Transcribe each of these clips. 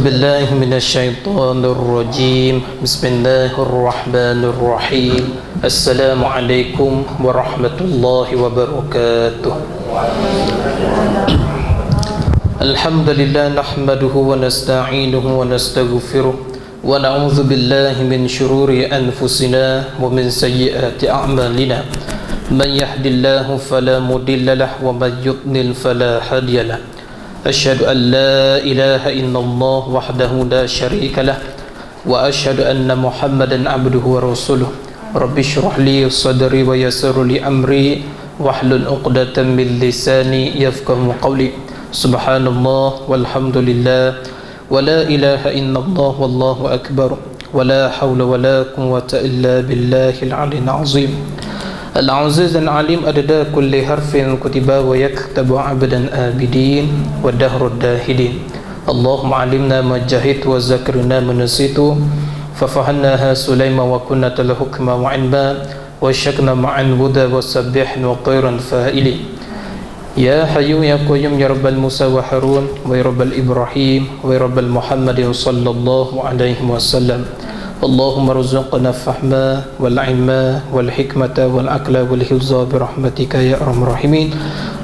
بالله من الشيطان الرجيم بسم الله الرحمن الرحيم السلام عليكم ورحمة الله وبركاته الحمد لله نحمده ونستعينه ونستغفره ونعوذ بالله من شرور أنفسنا ومن سيئات أعمالنا من يهد الله فلا مضل له ومن يضلل فلا هادي له أشهد أن لا إله إلا الله وحده لا شريك له وأشهد أن محمدا عبده ورسوله رب اشرح لي صدري ويسر لي أمري واحلل عقدة من لساني يفقهوا قولي سبحان الله والحمد لله ولا إله إلا الله والله أكبر ولا حول ولا قوة إلا بالله العلي العظيم العزيز العليم أددا كل حرف كتب ويكتب عبدا آبدين والدهر الداهدين اللهم علمنا ما جهلت وذكرنا ما نسيت ففهمناها سليمان وكنا الحكم وعلما وشكنا مع الهدى وسبحنا وطيرا فائلين يا حي يا قيوم يا رب الموسى وهارون ويا رب الإبراهيم ويا رب المحمد صلى الله عليه وسلم اللهم ارزقنا الفهم والعلم والحكمة والعقل والحفظ برحمتك يا أرحم الراحمين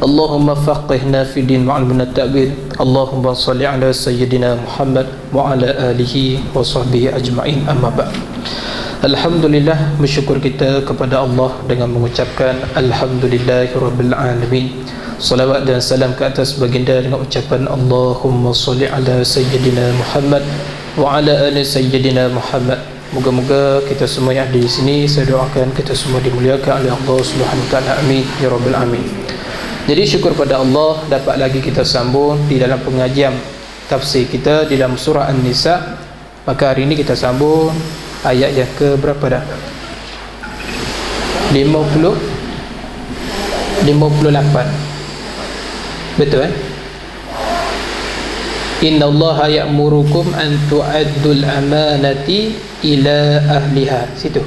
اللهم فقهنا في الدين وعلمنا التأويل اللهم صل على سيدنا محمد وعلى آله وصحبه أجمعين أما بعد Alhamdulillah, bersyukur kita kepada Allah dengan mengucapkan Alhamdulillahirabbil alamin. Salawat dan salam ke atas baginda dengan ucapan Allahumma salli ala sayyidina Muhammad wa ala ali sayyidina Muhammad. Moga-moga kita semua yang ada di sini, saya doakan kita semua dimuliakan oleh Allah Subhanahu wa taala. Amin ya rabbal alamin. Jadi syukur pada Allah dapat lagi kita sambung di dalam pengajian tafsir kita di dalam surah An-Nisa. Maka hari ini kita sambung ayat yang ke berapa dah? 58. Betul Inna Allaha ya'murukum an tu'addul amanati ila ahliha. Situ.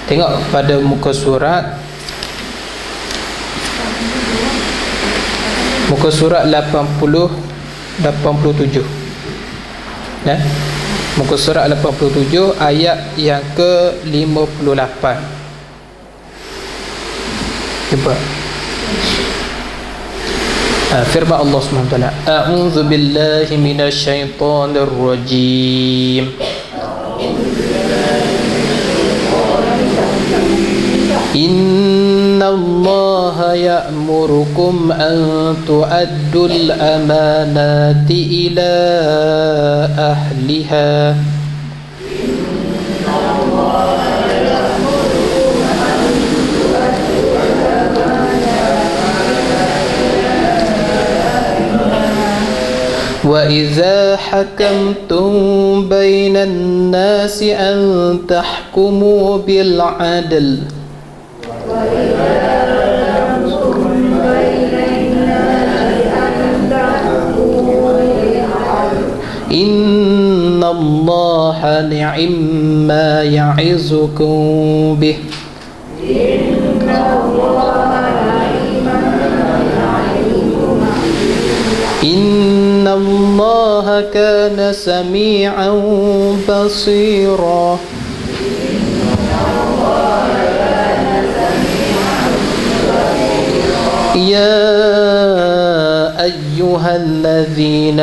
Tengok pada muka surat 87. Muka surat 87 ayat yang ke-58. Cuba. Firman Allah Subhanahu wa taala, A'udzu billahi minasy syaithanir rajim. Inna Allaha ya'murukum an tu'addul amanati ila ahliha. وَإِذَا حَكَمْتُمْ بَيْنَ النَّاسِ أَنْ تَحْكُمُوا بِالْعَدْلِ إِنَّ اللَّهَ نِعِمَّا يَعِظُكُمْ بِهِ إِنَّ اللَّهَ كَانَ سَمِيعًا بَصِيرًا يَا أَيُّهَا الَّذِينَ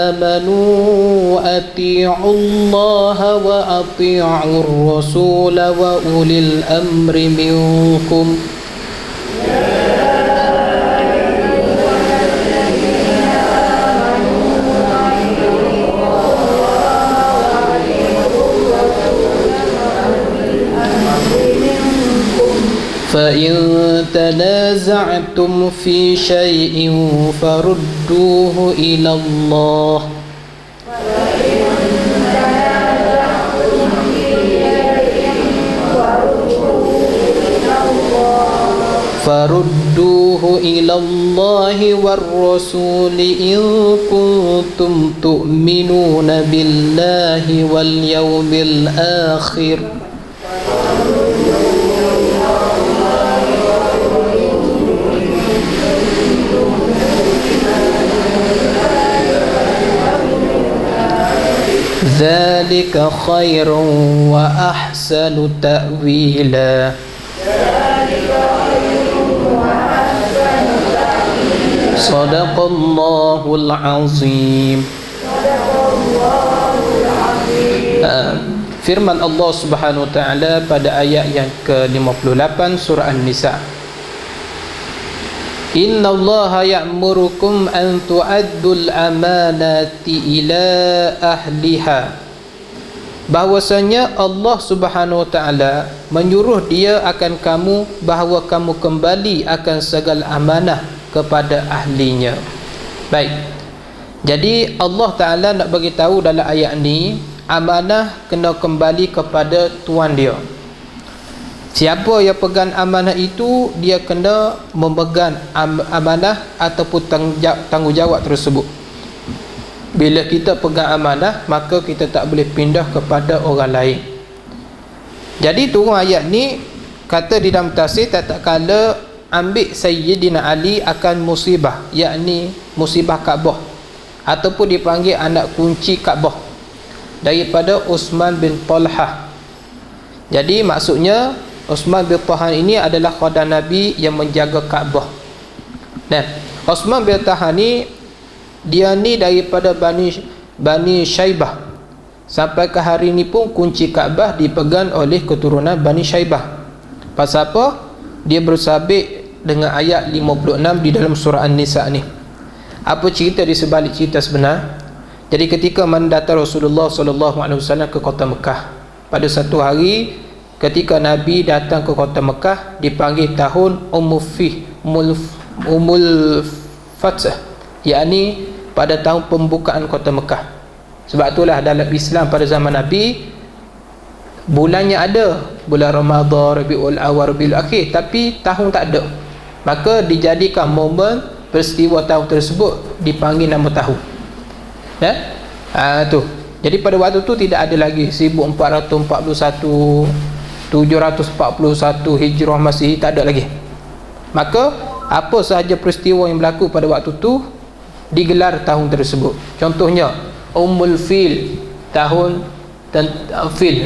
آمَنُوا أَطِيعُوا اللَّهَ وَأَطِيعُوا الرَّسُولَ وَأُولِي الْأَمْرِ مِنكُمْ فإن تنازعتم في شيء فردوه إلى الله والرسول إن كنتم تؤمنون بالله واليوم الآخر ذلك خير وأحسن تأويلا صدق الله العظيم. Firman Allah Subhanahu wa taala pada ayat yang ke-58 surah An-Nisa. Inna Allaha ya'murukum an tu'addul amanati ila ahliha. Bahwasanya Allah Subhanahu wa taala menyuruh dia akan kamu bahawa kamu kembali akan segala amanah kepada ahlinya. Baik. Jadi Allah Taala nak bagi tahu dalam ayat ni, amanah kena kembali kepada tuan dia. Siapa yang pegang amanah itu, dia kena memegang amanah ataupun tanggungjawab tersebut. Bila kita pegang amanah, maka kita tak boleh pindah kepada orang lain. Jadi turun ayat ni kata di dalam tafsir, tak kala ambil Sayyidina Ali akan musibah, yakni musibah Kaabah, ataupun dipanggil anak kunci Kaabah, daripada Uthman bin Talhah. Jadi maksudnya Uthman bin Talhah ini adalah khadim Nabi yang menjaga Kaabah. Nah, Uthman bin Talhah ni, dia ni daripada Bani Syaibah. Sampai ke hari ni pun kunci Kaabah dipegang oleh keturunan Bani Syaibah. Pasal apa? Dia bersabit dengan ayat 56 di dalam surah An-Nisa ni. Apa cerita di sebalik cerita sebenar? Jadi ketika datang Rasulullah SAW ke kota Mekah, pada satu hari ketika Nabi datang ke kota Mekah, dipanggil tahun Umul Fath, yakni pada tahun pembukaan kota Mekah. Sebab itulah dalam Islam pada zaman Nabi, bulannya ada, bulan Ramadan, Rabiul Awal, Rabiul Akhir, tapi tahun tak ada. Maka dijadikan momen peristiwa tahun tersebut dipanggil nama tahun. Ya? Tu. Jadi pada waktu tu tidak ada lagi 1441, 741 Hijrah Masihi, tak ada lagi. Maka apa sahaja peristiwa yang berlaku pada waktu tu digelar tahun tersebut. Contohnya Ummul Fil, tahun Fil.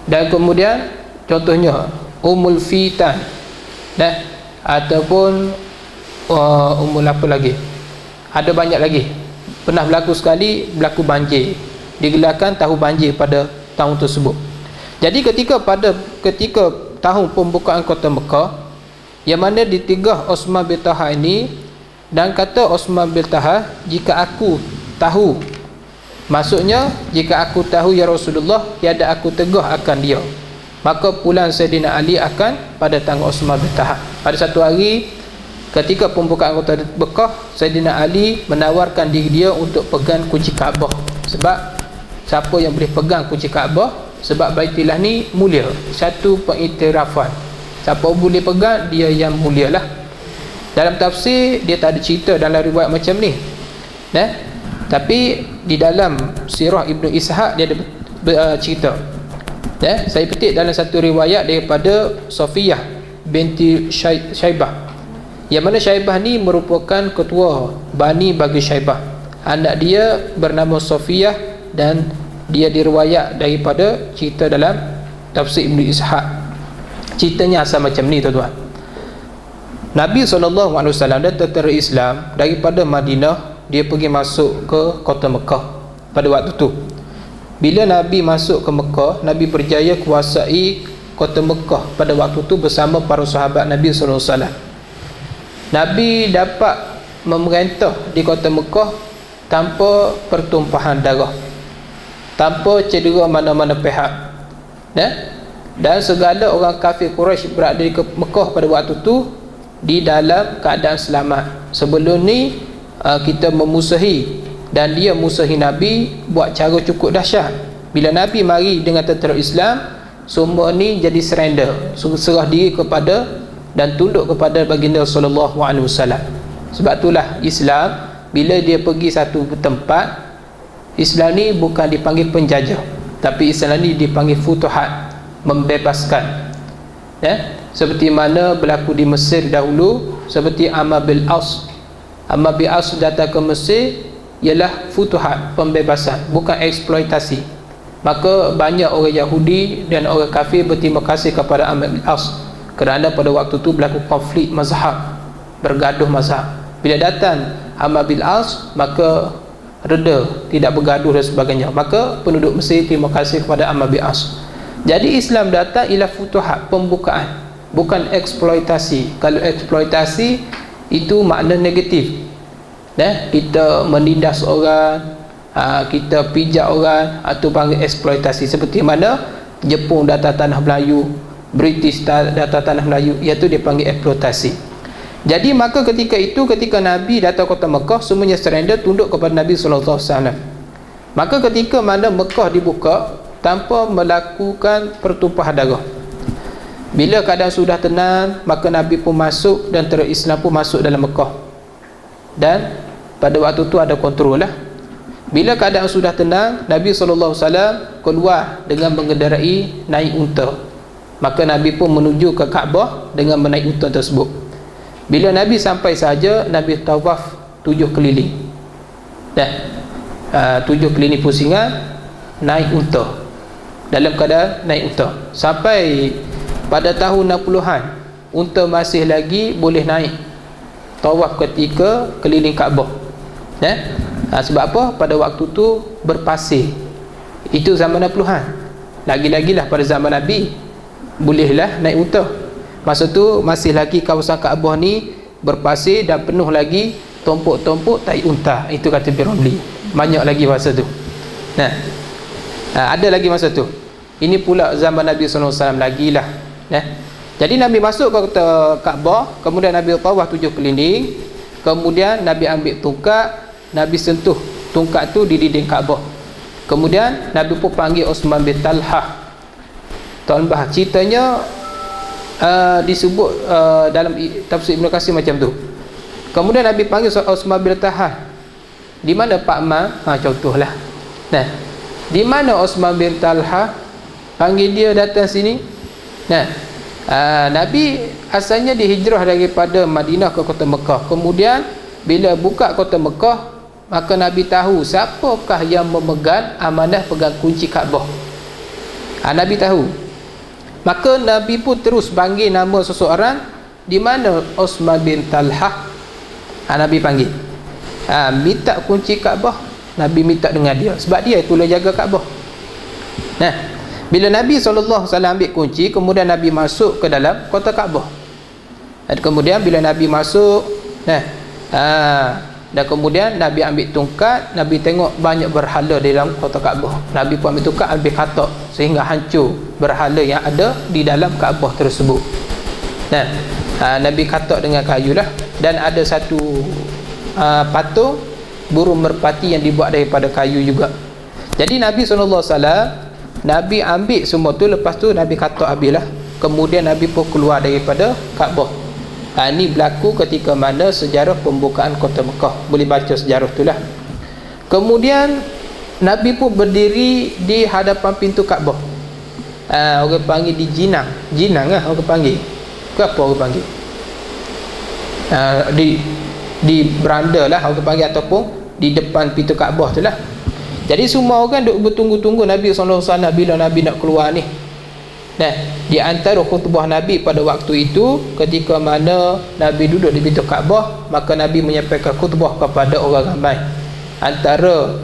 Dan kemudian contohnya Ummul Fitan, ataupun Ummul apa lagi, ada banyak lagi. Pernah berlaku sekali, berlaku banjir, digelarkan tahun banjir pada tahun tersebut. Jadi ketika tahun pembukaan kota Mekah, yang mana ditigah Uthman bin Talhah ini, dan kata Uthman bin Talhah, jika aku tahu, maksudnya jika aku tahu ya Rasulullah, tiada aku tegah akan dia, maka pulang Sayyidina Ali akan pada tangan Uthman bin Talhah. Pada satu hari ketika pembukaan kota Mekah, Sayyidina Ali menawarkan diri dia untuk pegang kunci Kaabah. Sebab siapa yang boleh pegang kunci Kaabah? Sebab Baitullah ni mulia, satu pengiktirafan. Siapa boleh pegang, dia yang mulia lah. Dalam tafsir dia tak ada cerita dalam riwayat macam ni, tapi di dalam sirah Ibnu Ishaq dia ada cerita. Saya petik dalam satu riwayat daripada Safiyah binti Syaibah, yang mana Syaibah ni merupakan ketua Bani bagi Syaibah. Anak dia bernama Safiyah, dan dia diriwayat daripada cerita dalam tafsir Ibnu Ishaq. Ceritanya asal macam ni, tuan-tuan. Nabi SAW dan tentera Islam daripada Madinah, dia pergi masuk ke kota Mekah pada waktu tu. Bila Nabi masuk ke Mekah, Nabi berjaya kuasai kota Mekah pada waktu tu bersama para sahabat Nabi SAW. Nabi dapat memerintah di kota Mekah tanpa pertumpahan darah, tanpa cedera mana-mana pihak, dan segala orang kafir Quraisy berada di Mekah pada waktu tu di dalam keadaan selamat. Sebelum ni kita memusuhi, dan dia musuhi Nabi buat cara cukup dahsyat. Bila Nabi mari dengan tentera Islam, semua ni jadi surrender, serah diri kepada dan tunduk kepada baginda sallallahu alaihi wasallam. Sebab itulah Islam bila dia pergi satu tempat, Islam ni bukan dipanggil penjajah, tapi Islam ni dipanggil futuhat, membebaskan. Seperti mana berlaku di Mesir dahulu, seperti Amr bin As. Amr bin As datang ke Mesir, ialah futuhat, pembebasan, bukan eksploitasi. Maka banyak orang Yahudi dan orang kafir berterima kasih kepada Amr bin As kerana pada waktu itu berlaku konflik mazhab, bergaduh mazhab. Bila datang Amr bin As, maka reda, tidak bergaduh dan sebagainya. Maka penduduk Mesir terima kasih kepada Amr bin As. Jadi Islam datang ialah futuhat, pembukaan, bukan eksploitasi. Kalau eksploitasi itu makna negatif. Kita menindas orang, kita pijak orang, atau panggil eksploitasi. Seperti mana Jepun datang tanah Melayu, British datang tanah Melayu, iaitu dia panggil eksploitasi. Jadi maka ketika itu, ketika Nabi datang kota Mekah, semuanya surrender, tunduk kepada Nabi SAW. Maka ketika mana Mekah dibuka tanpa melakukan pertumpahan darah, bila keadaan sudah tenang, maka Nabi pun masuk dan terus Islam pun masuk dalam Mekah. Dan pada waktu itu ada kontrol lah. Bila keadaan sudah tenang, Nabi SAW keluar dengan mengendarai naik unta. Maka Nabi pun menuju ke Kaabah dengan menaik unta tersebut. Bila Nabi sampai saja, Nabi tawaf 7 keliling. 7 keliling pusingan, naik unta. Dalam keadaan naik unta sampai pada tahun 60-an, unta masih lagi boleh naik tawaf ketika keliling Kaabah. Sebab apa? Pada waktu tu berpasir. Itu zaman 60-an. Lagi-lagilah pada zaman Nabi bolehlah naik unta. Masa tu masih lagi kawasan Kaabah ni berpasir dan penuh lagi tompok-tompok tai unta. Itu kata Biromli. Banyak lagi masa tu. Ada lagi masa tu. Ini pula zaman Nabi SAW lagi lah. Jadi Nabi masuk ke kota Kaabah, kemudian Nabi tawaf 7 keliling, kemudian Nabi ambil tongkat, Nabi sentuh tongkat tu di dinding Kaabah. Kemudian Nabi pun panggil Osman bin Talhah. Tuan Bah, ceritanya disebut dalam tafsir Ibn Katsir macam tu. Kemudian Nabi panggil Osman bin Talhah. Di mana Pak Man? Contohlah. Di mana Osman bin Talhah? Panggil dia datang sini. Nabi asalnya dihijrah daripada Madinah ke kota Mekah. Kemudian bila buka kota Mekah, maka Nabi tahu siapakah yang memegang amanah pegang kunci Kaabah. Nabi tahu. Maka Nabi pun terus panggil nama seseorang. Di mana Osman bin Talhah? Nabi panggil. Minta kunci Kaabah. Nabi minta dengan dia, sebab dia itulah jaga Kaabah. Bila Nabi SAW ambil kunci, kemudian Nabi masuk ke dalam kota Kaabah. Dan kemudian bila Nabi masuk, dan kemudian Nabi ambil tongkat, Nabi tengok banyak berhala di dalam kota Kaabah. Nabi pun ambil tongkat, ambil katak, sehingga hancur berhala yang ada di dalam Kaabah tersebut. Nabi katak dengan kayu lah. Dan ada satu patung burung merpati yang dibuat daripada kayu juga. Jadi Nabi SAW, Nabi ambil semua tu, lepas tu Nabi katak habis lah. Kemudian Nabi pun keluar daripada Kaabah. Ini berlaku ketika mana sejarah pembukaan kota Mekah. Boleh baca sejarah tu lah. Kemudian Nabi pun berdiri di hadapan pintu Kaabah. Orang panggil di Jinang. Jinang lah orang panggil. Ke apa orang panggil? Di beranda lah orang panggil, ataupun di depan pintu Kaabah tu lah. Jadi semua orang duk bertunggu-tunggu Nabi SAW bila Nabi nak keluar ni. Di antara khutbah Nabi pada waktu itu, ketika mana Nabi duduk di pintu Kaabah, maka Nabi menyampaikan khutbah kepada orang ramai. Antara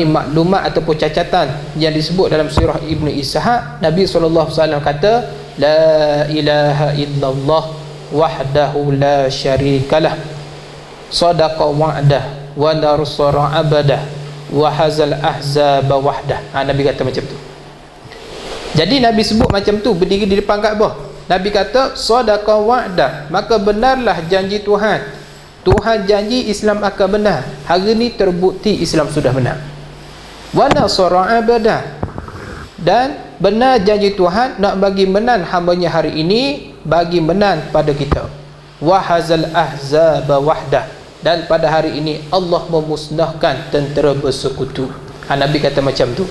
maklumat ataupun cacatan yang disebut dalam surah Ibn Ishaq, Nabi SAW kata, La ilaha illallah wahdahu la syarikalah, sadaqa wa'dah wa narsara abadah wa hazal ahzaba wahdah. Nabi kata macam tu. Jadi Nabi sebut macam tu, berdiri di depan Kaabah. Nabi kata sadaqa wa'dah, maka benarlah janji Tuhan. Tuhan janji Islam akan benar. Hari ni terbukti Islam sudah benar. Wa nasara abadah, dan benar janji Tuhan nak bagi menang hamba-Nya hari ini, bagi menang pada kita. Wa hazal ahzaba wahdah, dan pada hari ini Allah memusnahkan tentera bersekutu. Nabi kata macam tu.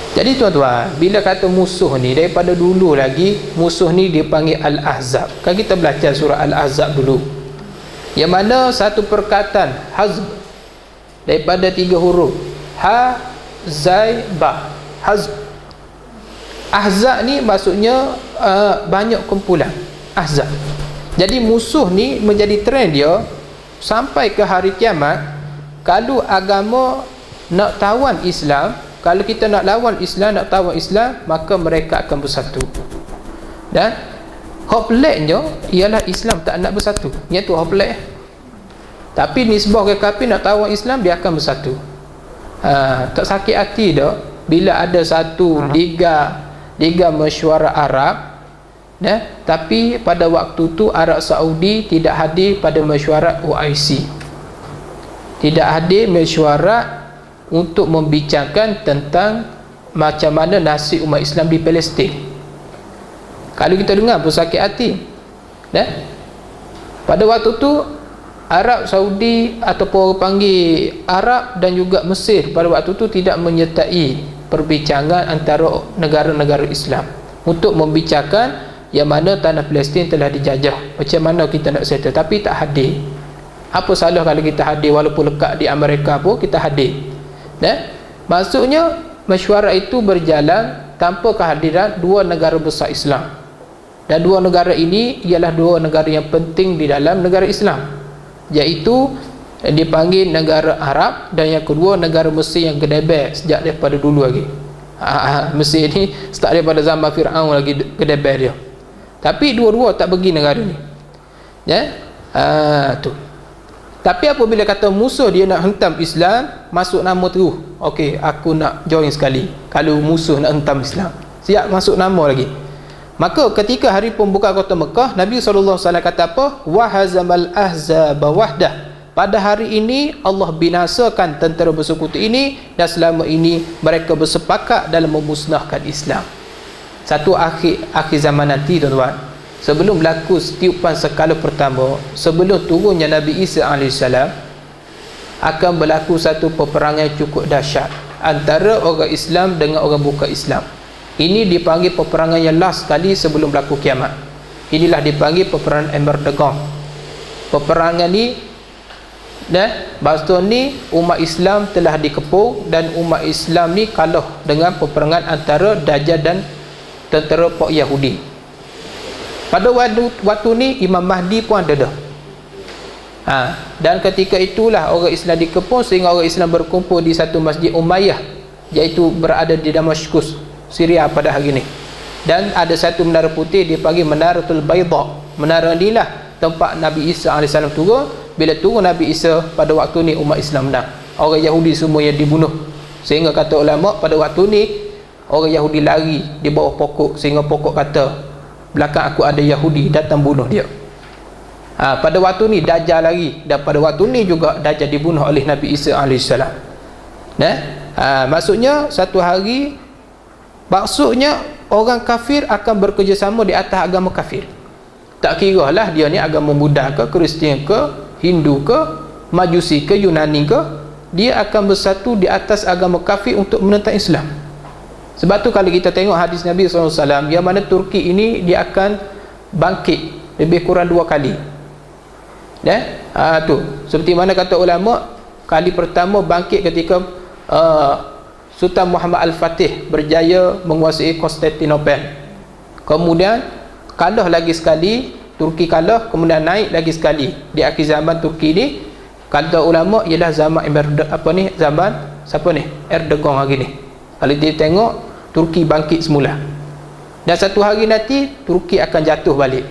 Jadi tuan-tuan, bila kata musuh ni, daripada dulu lagi musuh ni dipanggil Al-Ahzab. Kan kita belajar surah Al-Ahzab dulu. yang mana satu perkataan hazb daripada 3 huruf ha zai ba, hazb. Ahzab ni maksudnya banyak kumpulan ahzab. Jadi musuh ni menjadi trend dia sampai ke hari kiamat. Kalau agama nak tawan Islam, kalau kita nak lawan Islam, nak tawan Islam, maka mereka akan bersatu. Dan hopelessnya ialah Islam tak nak bersatu. Iaitu hopeless. Tapi nisbah ke kafir nak tawan Islam, dia akan bersatu. Tak sakit hati dah bila ada satu Liga Mesyuarat Arab, tapi pada waktu tu Arab Saudi tidak hadir pada mesyuarat OIC, tidak hadir mesyuarat untuk membicarakan tentang macam mana nasib umat Islam di Palestin. Kalau kita dengar pun sakit hati. Pada waktu tu Arab Saudi ataupun orang panggil Arab dan juga Mesir pada waktu tu tidak menyertai perbincangan antara negara-negara Islam untuk membicarakan yang mana tanah Palestin telah dijajah, macam mana kita nak settle, tapi tak hadir. Apa salah kalau kita hadir, walaupun lekat di Amerika pun kita hadir. Maksudnya mesyuarat itu berjalan tanpa kehadiran 2 negara besar Islam, dan 2 negara ini ialah 2 negara yang penting di dalam negara Islam, iaitu dipanggil negara Arab, dan yang kedua negara Mesir yang gedebel sejak daripada dulu lagi. Mesir ni start daripada zaman Fir'aun lagi gedebel dia, tapi dua-dua tak pergi negara ni. Tu. Tapi apabila kata musuh dia nak hentam Islam, masuk nama terus. Okey, aku nak join sekali. Kalau musuh nak hentam Islam, siap masuk nama lagi. Maka ketika hari pembukaan kota Mekah, Nabi SAW kata apa? Wahazamal ahzaba wahdah. Pada hari ini Allah binasakan tentera bersekutu ini, dan selama ini mereka bersepakat dalam memusnahkan Islam. Satu akhir zaman nanti, tuan-tuan, sebelum berlaku tiupan skala pertama, sebelum turunnya Nabi Isa AS, akan berlaku satu peperangan cukup dahsyat antara orang Islam dengan orang bukan Islam. Ini dipanggil peperangan yang last sekali sebelum berlaku kiamat. Inilah dipanggil peperangan Embardegon. Peperangan ni, bahasa ni umat Islam telah dikepung, dan umat Islam ni kalah dengan peperangan antara Dajjal dan tentera Pak Yahudi. Pada waktu ni Imam Mahdi pun ada dah. Dan ketika itulah orang Islam dikepung, sehingga orang Islam berkumpul di satu masjid Umayyah, iaitu berada di Damaskus, Syria pada hari ini. Dan ada satu menara putih dipanggil Menaratul Bayda. Menara inilah tempat Nabi Isa AS turun. Bila turun Nabi Isa, pada waktu ni umat Islam menang. Orang Yahudi semua yang dibunuh, sehingga kata ulama pada waktu ni orang Yahudi lari di bawah pokok, sehingga pokok kata, belakang aku ada Yahudi, datang bunuh dia. Pada waktu ni Dajjal lari, dan pada waktu ni juga Dajjal dibunuh oleh Nabi Isa AS. Maksudnya satu hari, maksudnya orang kafir akan bekerjasama di atas agama kafir. Tak kira lah dia ni agama Buddha ke, Kristian ke, Hindu ke, Majusi ke, Yunani ke, dia akan bersatu di atas agama kafir untuk menentang Islam. Sebab tu kalau kita tengok hadis Nabi SAW, yang mana Turki ini dia akan bangkit lebih kurang 2 kali. Tu seperti mana kata ulama, kali pertama bangkit ketika Sultan Muhammad Al-Fatih berjaya menguasai Konstantinopel. Kemudian kalah lagi sekali, Turki kalah, kemudian naik lagi sekali. Di akhir zaman Turki ni, kata ulama, ialah zaman zaman siapa ni? Erdogan hari ni. Kalau dia tengok, Turki bangkit semula. Dan satu hari nanti Turki akan jatuh balik.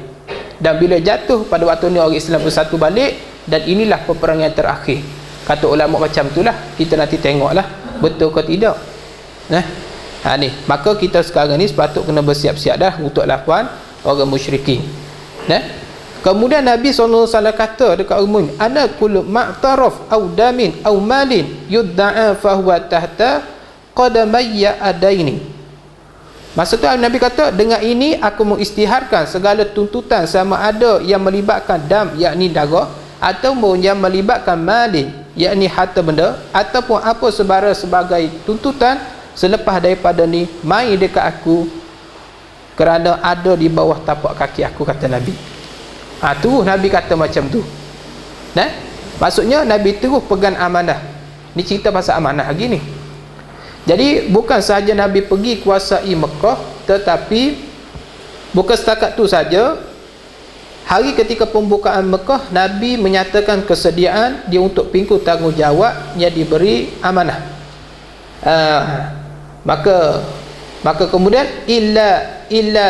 Dan bila jatuh, pada waktu ni orang Islam bersatu balik, dan inilah peperangan terakhir. Kata ulama macam itulah, kita nanti tengoklah betul ke tidak. Ni, maka kita sekarang ni sepatut kena bersiap-siap dah untuk lawan orang musyrikin. Kemudian Nabi SAW kata dekat umum, ana kullu ma'taraf au damin au malin yudda'a fahuwa tahta qadamayya adaini. Maksudnya Nabi kata, dengan ini aku mengisytiharkan segala tuntutan, sama ada yang melibatkan dam, yakni darah, ataupun yang melibatkan malin, yakni harta benda, ataupun apa sebagai tuntutan selepas daripada ni, mai dekat aku, kerana ada di bawah tapak kaki aku, kata Nabi. Terus Nabi kata macam tu. Nah, maksudnya Nabi terus pegang amanah. Ni cerita pasal amanah lagi ni. Jadi bukan sahaja Nabi pergi kuasai Mekah, tetapi bukan setakat tu saja. Hari ketika pembukaan Mekah, Nabi menyatakan kesediaan dia untuk pikul tanggungjawab yang diberi amanah. Maka kemudian illa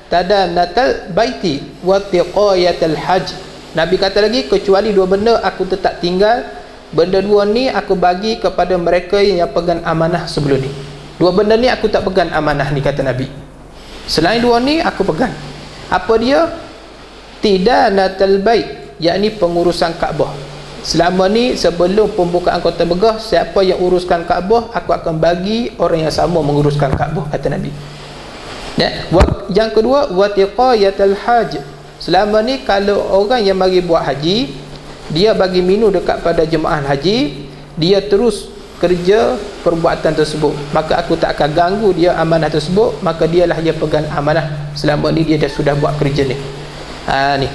tadanatal baiti wa tiqayatal hajj. Nabi kata lagi, kecuali dua benda aku tetap tinggal. Benda dua ni aku bagi kepada mereka yang pegang amanah sebelum ni. Dua benda ni aku tak pegang amanah ni, kata Nabi. Selain dua ni aku pegang. Apa dia? Tidanatal bait, yakni pengurusan Kaabah. Selama ni sebelum pembukaan kota Mekah, siapa yang uruskan Kaabah, aku akan bagi orang yang sama menguruskan Kaabah, kata Nabi. Ya. Yang kedua, watiqayatul hajj. Selama ni kalau orang yang mari buat haji, dia bagi minum dekat pada jemaah haji, dia terus kerja perbuatan tersebut, maka aku tak akan ganggu dia amanah tersebut. Maka dialah yang pegang amanah. Selama ni dia dah sudah buat kerja ni. Ni.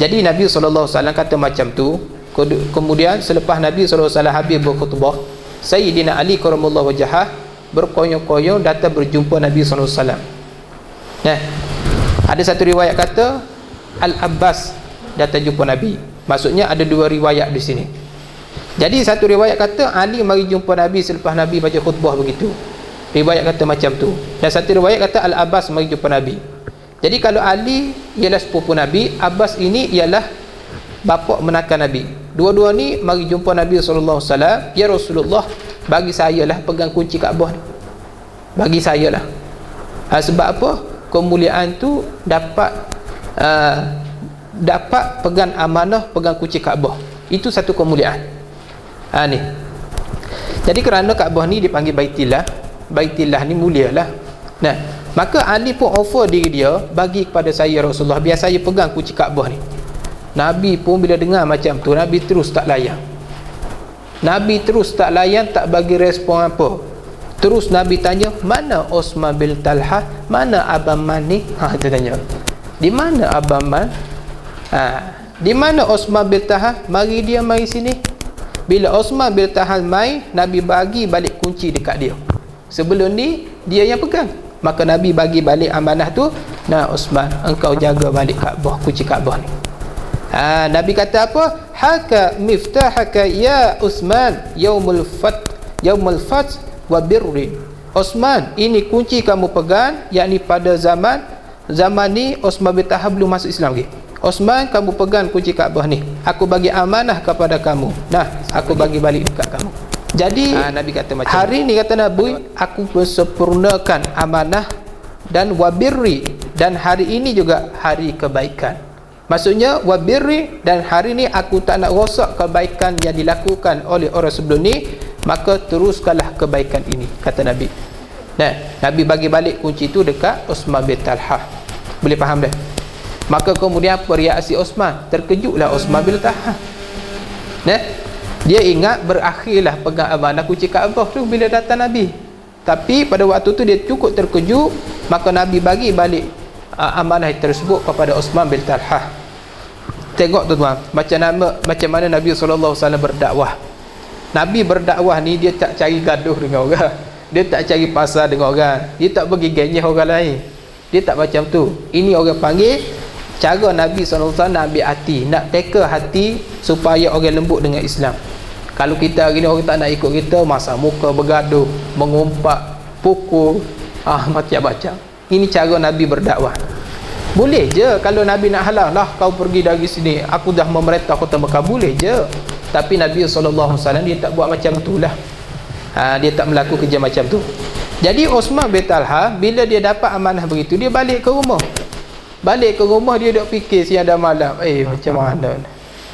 Jadi Nabi SAW kata macam tu. Kemudian selepas Nabi SAW habis berkhutbah, Sayyidina Ali karamallahu wajhah berkoyong-koyong datang berjumpa Nabi SAW. Ada satu riwayat kata Al-Abbas datang jumpa Nabi. Maksudnya ada dua riwayat di sini. Jadi satu riwayat kata Ali mari jumpa Nabi selepas Nabi baca khutbah begitu. Riwayat kata macam tu. Dan satu riwayat kata Al-Abbas mari jumpa Nabi. Jadi kalau Ali ialah sepupu Nabi, Abbas ini ialah bapa menakan Nabi. Dua-dua ni mari jumpa Nabi SAW. Ya Rasulullah, bagi saya lah pegang kunci Kaabah ni. Bagi saya lah. Sebab apa? Kemuliaan tu dapat pegang amanah, pegang kunci Kaabah. Itu satu kemuliaan. Ni. Jadi kerana Kaabah ni dipanggil Baitillah, Baitillah ni mulialah. Nah, maka Ali pun offer diri dia, bagi kepada saya Rasulullah, biar saya pegang kunci Kaabah ni. Nabi pun bila dengar macam tu, Nabi terus tak layan. Nabi terus tak layan, tak bagi respon apa. Terus Nabi tanya, mana Osman bin Talha, mana Abang Man ni? Dia tanya, di mana Abang Man? Di mana Osman bin Talha? Mari dia mari sini. Bila Osman bin Talha mai, Nabi bagi balik kunci dekat dia. Sebelum ni dia yang pegang. Maka Nabi bagi balik amanah tu. Nah Osman, engkau jaga balik Kaabah, kunci Kaabah ni. Nabi kata apa? Haka miftahaka ya Osman yaumul fath wa birri. Osman, ini kunci kamu pegang, yakni pada zaman ni Osman bin Talha belum masuk Islam lagi. Osman, kamu pegang kunci Kaabah ni. Aku bagi amanah kepada kamu. Nah, aku bagi balik dekat kamu. Jadi Nabi kata macam hari ni, kata Nabi, aku sempurnakan amanah dan wabirri, dan hari ini juga hari kebaikan. Maksudnya wabirri, dan hari ni aku tak nak rosak kebaikan yang dilakukan oleh orang sebelum ni, maka teruskanlah kebaikan ini, kata Nabi. Nah, Nabi bagi balik kunci tu dekat Osman bin Talha. Boleh faham dah? Maka kemudian apa reaksi Osman? Terkejutlah Osman bin Talha. Dia ingat berakhirlah pegang amanah kunci Kaabah tu bila datang Nabi. Tapi pada waktu tu dia cukup terkejut. Maka Nabi bagi balik amanah tersebut kepada Osman bin Talha. Tengok tuan-tuan, macam mana Nabi SAW berdakwah. Nabi berdakwah ni dia tak cari gaduh dengan orang. Dia tak cari pasal dengan orang. Dia tak bagi genyah orang lain. Dia tak macam tu. Ini orang panggil cara Nabi SAW nak ambil hati, nak teka hati supaya orang lembut dengan Islam. Kalau kita hari ni orang tak nak ikut kita, masa muka bergaduh, mengumpat, pukul, macam-macam. Ini cara Nabi berdakwah. Boleh je kalau Nabi nak halang, lah kau pergi dari sini, aku dah memerintah kota Mekah, boleh je. Tapi Nabi SAW dia tak buat macam tu lah. Dia tak melakukan kerja macam tu. Jadi Osman bin Talha bila dia dapat amanah begitu, dia balik ke rumah. Balik ke rumah dia duk fikir siang dan malam, macam mana.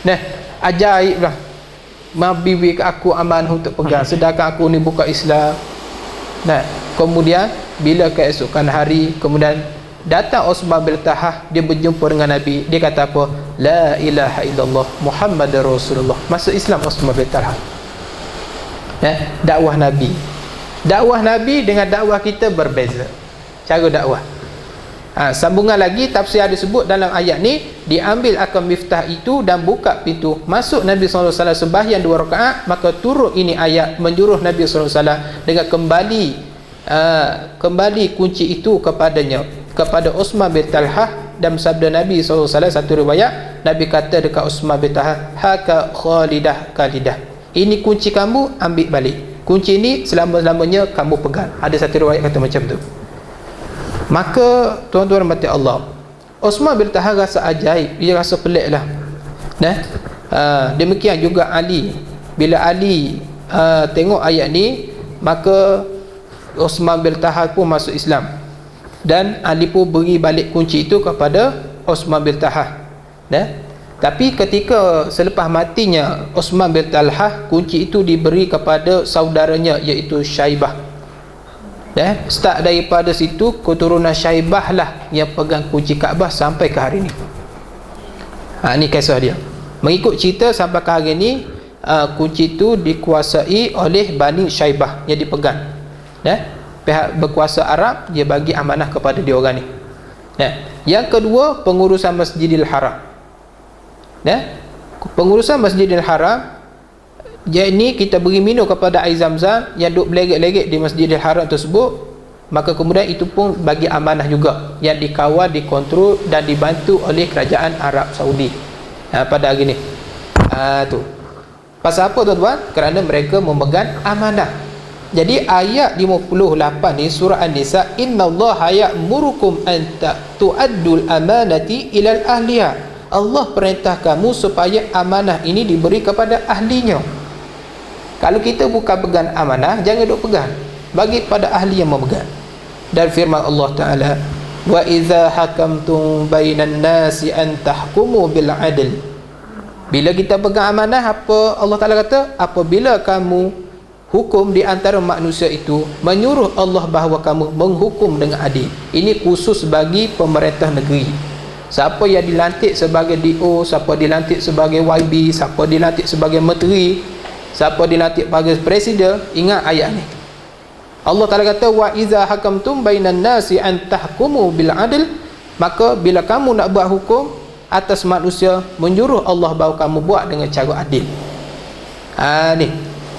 Nah, ajaib lah. Nabi bagi aku amanah untuk pegang, sedangkan aku ni bukan Islam. Nah, kemudian bila keesokan hari, kemudian datang Osman bin Talha, dia berjumpa dengan Nabi. Dia kata apa? La ilaha illallah Muhammadar Rasulullah. Masuk Islam Osman bin Talha. Dakwah Nabi. Dakwah Nabi dengan dakwah kita berbeza. Cara dakwah. Sambungan lagi, tafsir ada sebut dalam ayat ni, diambil akan miftah itu dan buka pintu, masuk Nabi SAW sembahyang 2 rakaat, maka turun ini ayat menjuruh Nabi SAW dengan kembali kunci itu kepadanya, kepada Uthman bin Talhah. Dan sabda Nabi SAW, satu riwayat Nabi kata dekat Uthman bin Talhah, haka khalidah kalidah, ini kunci kamu, ambil balik kunci ini, selama-lamanya kamu pegang. Ada satu riwayat kata macam tu. Maka tuan-tuan mati Allah, Uthman bin Talhah rasa ajaib, dia rasa pelik lah. Demikian juga Ali. Bila Ali tengok ayat ni, maka Uthman bin Talhah pun masuk Islam, dan Ali pun beri balik kunci itu kepada Uthman bin Talhah. Tapi ketika selepas matinya Uthman bin Talhah, kunci itu diberi kepada saudaranya, iaitu Syaibah. Start daripada situ, keturunan Syaibah lah yang pegang kunci Kaabah sampai ke hari ni. Ini kisah dia. Mengikut cerita sampai ke hari ni, kunci itu dikuasai oleh Bani Syaibah yang dipegang. Pihak berkuasa Arab, dia bagi amanah kepada dia orang ni. Yang kedua, pengurusan Masjidil Haram. Pengurusan Masjidil Haram, jadi kita beri minum kepada air Zam-Zam yang duk belegek-legek di Masjidil Haram tersebut, maka kemudian itu pun bagi amanah juga, yang dikawal, dikontrol dan dibantu oleh kerajaan Arab Saudi pada hari ni. Tu pasal apa tuan-tuan? Kerana mereka memegang amanah. Jadi ayat 58 ni surah An-Nisa, innallaha ya'murukum an tu'addul amanati ilal ahliha. Allah perintah kamu supaya amanah ini diberi kepada ahlinya. Kalau kita bukan pegang amanah, jangan duk pegang, bagi pada ahli yang memegang. Dan firman Allah Ta'ala, wa iza hakamtum bainan nasi an tahkumu bil adl. Bila kita pegang amanah, apa Allah Ta'ala kata? Apabila kamu hukum di antara manusia itu, menyuruh Allah bahawa kamu menghukum dengan adil. Ini khusus bagi pemerintah negeri. Siapa yang dilantik sebagai DO, siapa dilantik sebagai YB, siapa dilantik sebagai menteri, siapa dilantik sebagai presiden, ingat ayat ni. Allah Ta'ala kata, wa iza hakamtum bainan nasi an tahkumu bil adl. Maka bila kamu nak buat hukum atas manusia, menyuruh Allah bahawa kamu buat dengan cara adil. Ni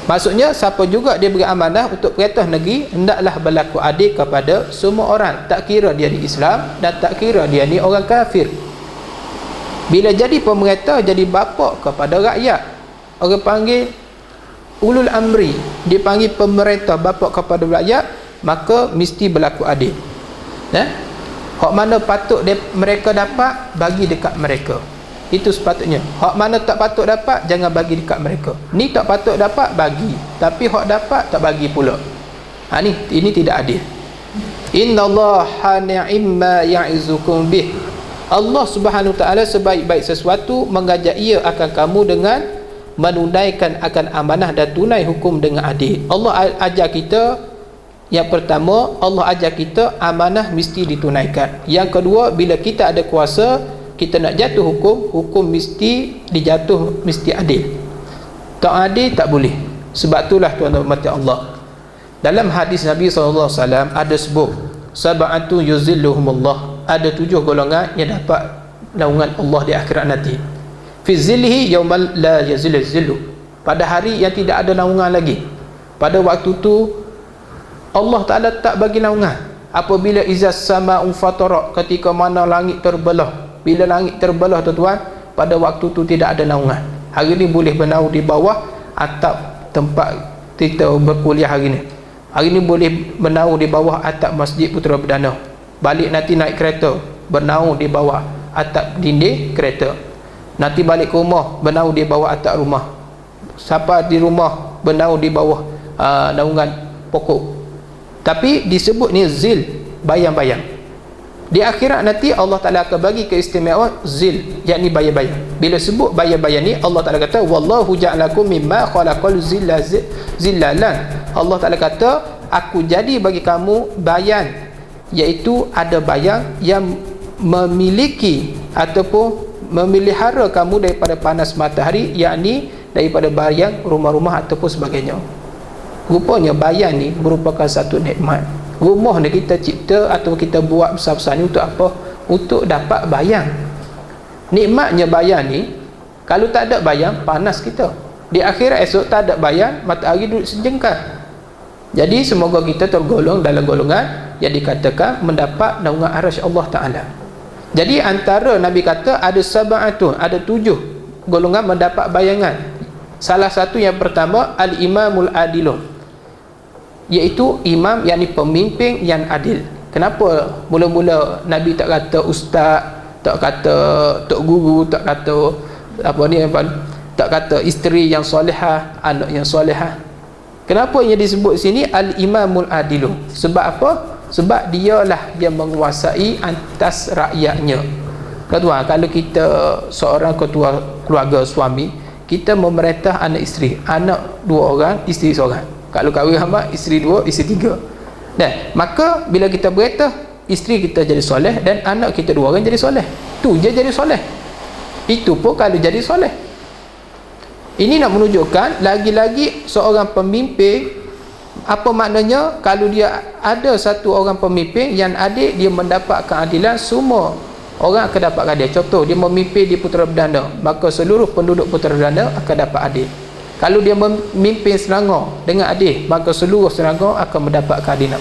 maksudnya, siapa juga dia beri amanah untuk perintah negeri, hendaklah berlaku adil kepada semua orang, tak kira dia di Islam dan tak kira dia ni orang kafir. Bila jadi pemerintah, jadi bapa kepada rakyat, orang panggil ulul amri, dipanggil pemerintah, bapa kepada rakyat, maka mesti berlaku adil. Hak mana patut mereka dapat, bagi dekat mereka. Itu sepatutnya. Hak mana tak patut dapat, jangan bagi dekat mereka. Ni tak patut dapat, bagi, tapi hak dapat tak bagi pula. Ini tidak adil. Innallaha ni'ma ya'izukum bih. Allah Subhanahu wa taala sebaik-baik sesuatu mengajak ia akan kamu dengan menunaikan akan amanah dan tunai hukum dengan adil. Allah ajar kita, yang pertama, Allah ajar kita amanah mesti ditunaikan. Yang kedua, bila kita ada kuasa, kita nak jatuh hukum mesti dijatuh, mesti adil. Tak adil tak boleh. Sebab itulah tuan-tuan mati Allah, dalam hadis Nabi SAW ada sebut, sab'atu yuzilluhumullah, ada 7 golongan yang dapat naungan Allah di akhirat nanti. Fi zillihi yaumal la yazillu zillu, pada hari yang tidak ada naungan lagi. Pada waktu tu Allah Ta'ala tak bagi naungan. Apabila izas sama'u fatarak, ketika mana langit terbelah. Bila langit terbelah tuan-tuan, pada waktu tu tidak ada naungan. Hari ni boleh bernaung di bawah atap tempat kita berkuliah hari ni. Hari ni boleh bernaung di bawah atap Masjid Putera Perdana. Balik nanti naik kereta, bernaung di bawah atap dinding kereta. Nanti balik ke rumah, bernaung di bawah atap rumah. Siapa di rumah, bernaung di bawah naungan pokok. Tapi disebut ni zil, bayang-bayang. Di akhirat nanti Allah Ta'ala akan bagi keistimewaan zil, yakni bayang-bayang. Bila sebut bayang-bayang ni, Allah Ta'ala kata, wallahu ja'alakum mimma khalaqal zillalan. Allah Ta'ala kata, aku jadi bagi kamu bayang, iaitu ada bayang yang memiliki ataupun memelihara kamu daripada panas matahari, yakni daripada bayang rumah-rumah ataupun sebagainya. Rupanya bayang ni merupakan satu nikmat. Rumah ni kita kita atau kita buat besar-besar ni untuk apa? Untuk dapat bayang. Nikmatnya bayang ni, kalau tak ada bayang, panas kita. Di akhirat esok tak ada bayang, matahari duduk sejengkal. Jadi semoga kita tergolong dalam golongan yang dikatakan mendapat naungan arasy Allah Ta'ala. Jadi antara Nabi kata ada sab'atun, ada 7 golongan mendapat bayangan. Salah satu yang pertama al-imamul adilun, iaitu imam, yakni pemimpin yang adil. Kenapa mula-mula Nabi tak kata ustaz, tak kata tok guru, tak kata tak kata isteri yang solehah, anak yang solehah? Kenapa yang disebut sini al-imamul adilun? Sebab apa? Sebab dialah yang menguasai atas rakyatnya. Ketua, kalau kita seorang ketua keluarga suami, kita memerintah anak isteri, anak 2 orang, isteri 1 orang. Kalau kahwin hamba, isteri 2, isteri 3. Dan maka bila kita berintah, isteri kita jadi soleh dan anak kita 2 orang jadi soleh. Tu je jadi soleh. Itu pun kalau jadi soleh. Ini nak menunjukkan lagi-lagi seorang pemimpin, apa maknanya? Kalau dia ada satu orang pemimpin yang adil, dia mendapat keadilan, semua orang akan dapat keadilan. Contoh, dia memimpin di Putera Berdana, maka seluruh penduduk Putera Berdana akan dapat adil. Kalau dia memimpin Selangor dengan adil, maka seluruh Selangor akan mendapat keadilan.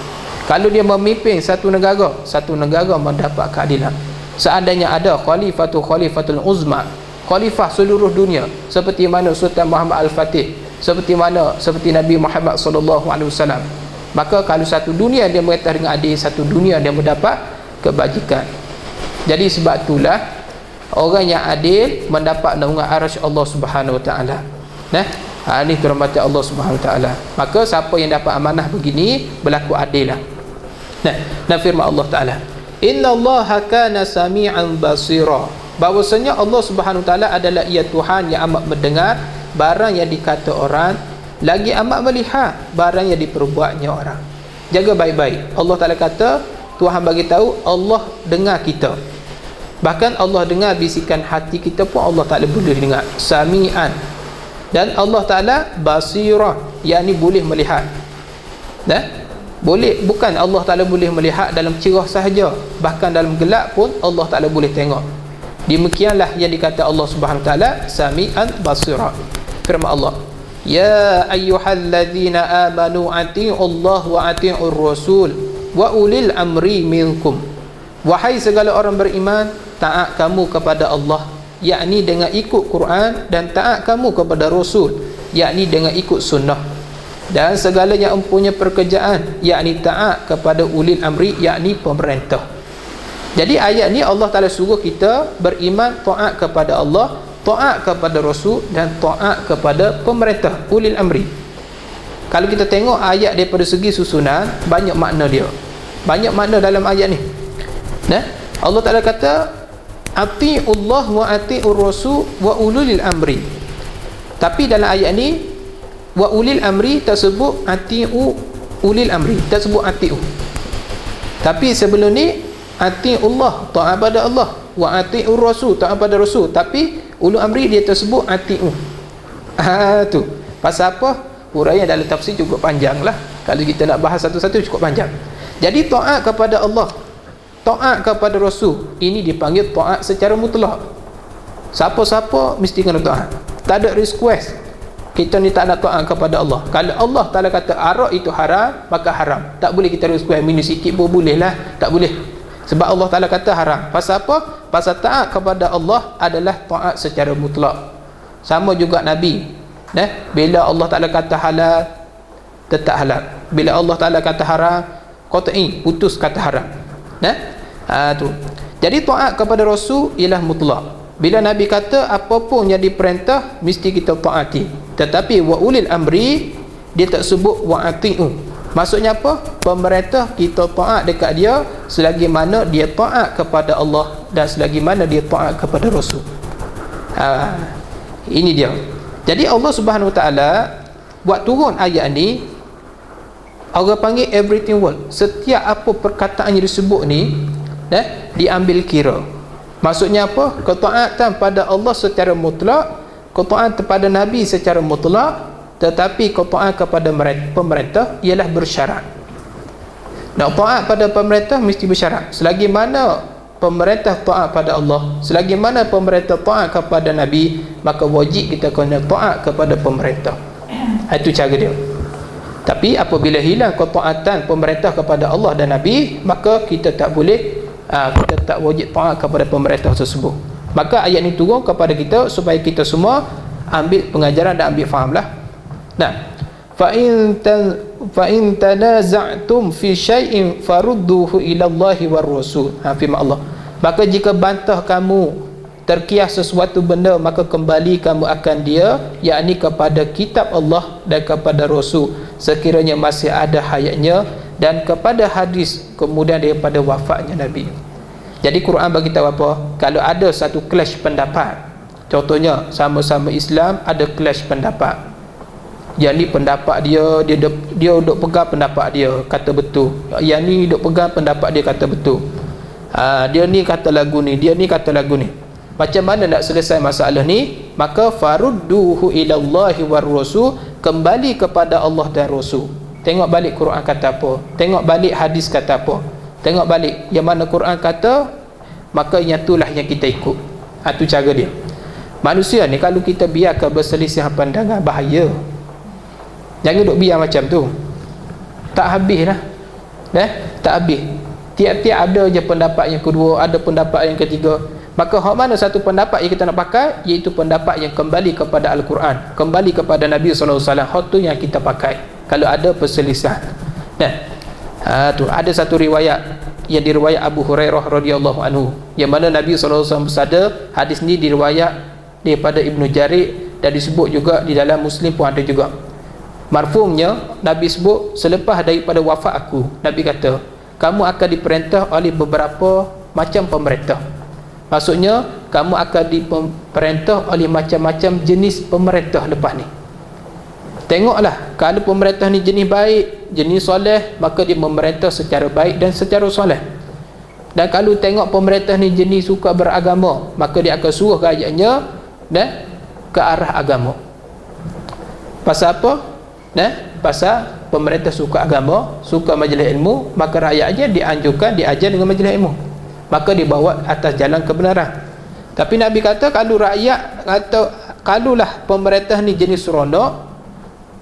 Kalau dia memimpin satu negara mendapat keadilan. Seandainya ada khalifatul uzma, khalifah seluruh dunia, seperti mana Sultan Muhammad Al-Fatih, seperti Nabi Muhammad SAW, maka kalau satu dunia dia merintah dengan adil, satu dunia dia mendapat kebajikan. Jadi sebab itulah orang yang adil mendapat naungan arasy Allah Subhanahu Wa Taala. Ini rahmat Allah Subhanahu Wa Taala. Maka siapa yang dapat amanah begini, berlaku adil lah. Dan firman Allah Taala, innallaha kana sami'an basira, bahwasanya Allah Subhanahu Wa Taala adalah ia Tuhan yang amat mendengar barang yang dikata orang, lagi amat melihat barang yang diperbuatnya orang. Jaga baik-baik. Allah Taala kata, Tuhan bagi tahu Allah dengar kita. Bahkan Allah dengar bisikan hati kita pun Allah Taala boleh dengar. Sami'an. Dan Allah Ta'ala basirah, yakni boleh melihat. Boleh, bukan Allah Ta'ala boleh melihat dalam cerah sahaja, bahkan dalam gelap pun Allah Ta'ala boleh tengok. Demikianlah yang dikata Allah Subhanahu Wa Ta'ala sami'an basirah. Firman Allah, ya ayyuhalladzina amanu ati'u Allah wa ati'ur rasul wa ulil amri minkum. Wahai segala orang beriman, taat kamu kepada Allah, yakni dengan ikut Quran, dan taat kamu kepada Rasul, yakni dengan ikut sunnah, dan segala yang mempunyai pekerjaan, yakni taat kepada ulil amri, yakni pemerintah. Jadi ayat ni Allah Ta'ala suruh kita beriman, taat kepada Allah, taat kepada Rasul, dan taat kepada pemerintah, ulil amri. Kalau kita tengok ayat daripada segi susunan, banyak makna dia, banyak makna dalam ayat ni. Allah Ta'ala kata ati'ullah wa ati'ur rasul wa ulul amri. Tapi dalam ayat ni wa ulil amri tersebut ati'u ulil amri, tersebut ati'u. Tapi sebelum ni ati'ullah, taat pada Allah, wa ati'ur rasul, taat pada Rasul. Tapi ulul amri dia tersebut ati'u. Tu pasal apa? Huraian dalam tafsir cukup panjang lah. Kalau kita nak bahas satu-satu cukup panjang. Jadi taat kepada Allah, taat kepada Rasul, ini dipanggil taat secara mutlak. Siapa-siapa mesti kena taat. Tak ada request. Kita ni tak nak taat kepada Allah. Kalau Allah Ta'ala kata arak itu haram, maka haram. Tak boleh kita request minum sikit pun boleh lah. Tak boleh. Sebab Allah Ta'ala kata haram. Pasal apa? Pasal taat kepada Allah adalah taat secara mutlak. Sama juga Nabi. Bila Allah Ta'ala kata halal, tetap halal. Bila Allah Ta'ala kata haram, qat'i, putus kata haram. Tu. Jadi taat kepada Rasul ialah mutlak. Bila Nabi kata apapun yang diperintah mesti kita taati. Tetapi wa ulil amri dia tak sebut wa ati'u. Maksudnya apa? Pemerintah kita taat dekat dia selagi mana dia taat kepada Allah dan selagi mana dia taat kepada Rasul. Ini dia. Jadi Allah Subhanahu Wa Taala buat turun ayat ni, orang panggil everything world. Setiap apa perkataan yang disebut ni diambil kira. Maksudnya apa? Ketaatan pada Allah secara mutlak, ketaatan kepada Nabi secara mutlak, tetapi ketaatan kepada pemerintah ialah bersyarat. Nak taat pada pemerintah mesti bersyarat. Selagi mana pemerintah taat pada Allah, selagi mana pemerintah taat kepada Nabi, maka wajib kita kena taat kepada pemerintah. Itu cara dia. Tapi apabila hilang ketaatan pemerintah kepada Allah dan Nabi, maka kita tak boleh, kita tak wajib taat kepada pemerintah tersebut. Maka ayat ini turun kepada kita supaya kita semua ambil pengajaran dan ambil fahamlah. Nah, fa in tanaza'tum fi syai'in farudduhu ila Allah war rasul. Firman Allah, maka jika bantah kamu terkias sesuatu benda, maka kembali kamu akan dia, yakni kepada kitab Allah dan kepada Rasul sekiranya masih ada hayatnya, dan kepada hadis kemudian daripada wafatnya Nabi. Jadi Quran bagi tahu apa? Kalau ada satu clash pendapat, contohnya sama-sama Islam ada clash pendapat, yang ni pendapat dia duk pegang pendapat dia kata betul, yang ni duk pegang pendapat dia kata betul, dia ni kata lagu ni, dia ni kata lagu ni. Macam mana nak selesai masalah ni? Maka farudduhu ilallahi war rasul, kembali kepada Allah dan Rasul. Tengok balik Quran kata apa, tengok balik hadis kata apa, tengok balik yang mana Quran kata, maka yang itulah yang kita ikut. Itu cara dia. Manusia ni kalau kita biarkan berselisihan pandangan, bahaya. Jangan duk biar macam tu, tak habis lah, tak habis. Tiap-tiap ada je pendapat yang kedua, ada pendapat yang ketiga. Maka hak mana satu pendapat yang kita nak pakai, iaitu pendapat yang kembali kepada Al-Quran, kembali kepada Nabi SAW. Hak tu yang kita pakai kalau ada perselisihan. Tu ada satu riwayat yang diriwayat Abu Hurairah radhiyallahu anhu, yang mana Nabi SAW bersabda, hadis ni diriwayat daripada Ibnu Jarir dan disebut juga di dalam Muslim pun ada juga. Marfumnya Nabi sebut, selepas daripada wafat aku, Nabi kata, kamu akan diperintah oleh beberapa macam pemerintah. Maksudnya kamu akan diperintah oleh macam-macam jenis pemerintah lepas ni. Tengoklah, kalau pemerintah ni jenis baik, jenis soleh, maka dia memerintah secara baik dan secara soleh. Dan kalau tengok pemerintah ni jenis suka beragama, maka dia akan suruh rakyatnya ke arah agama. Pasal apa? Pasal pemerintah suka agama, suka majlis ilmu, maka rakyatnya dianjurkan diajar dengan majlis ilmu, maka dibawa atas jalan kebenaran. Tapi Nabi kata, kalau rakyat kata, kalulah pemerintah ni jenis seronok,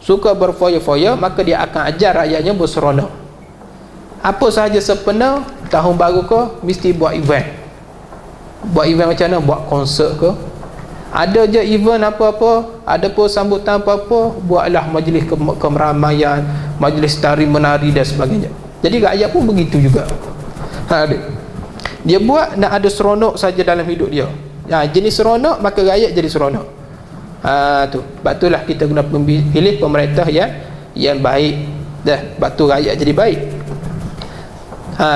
suka berfoya-foya, maka dia akan ajar rakyatnya berseronok. Apa sahaja sempena, tahun baru ke, mesti buat event. Buat event macam mana? Buat konsert ke, ada je event apa-apa, ada pun sambutan apa-apa, buatlah majlis kemeramaian, majlis tari menari dan sebagainya. Jadi rakyat pun begitu juga. Dia buat nak ada seronok saja dalam hidup dia. Jenis seronok, maka rakyat jadi seronok. Tu. Sebab itulah kita guna pilih pemerintah yang baik. Sebab tu rakyat jadi baik.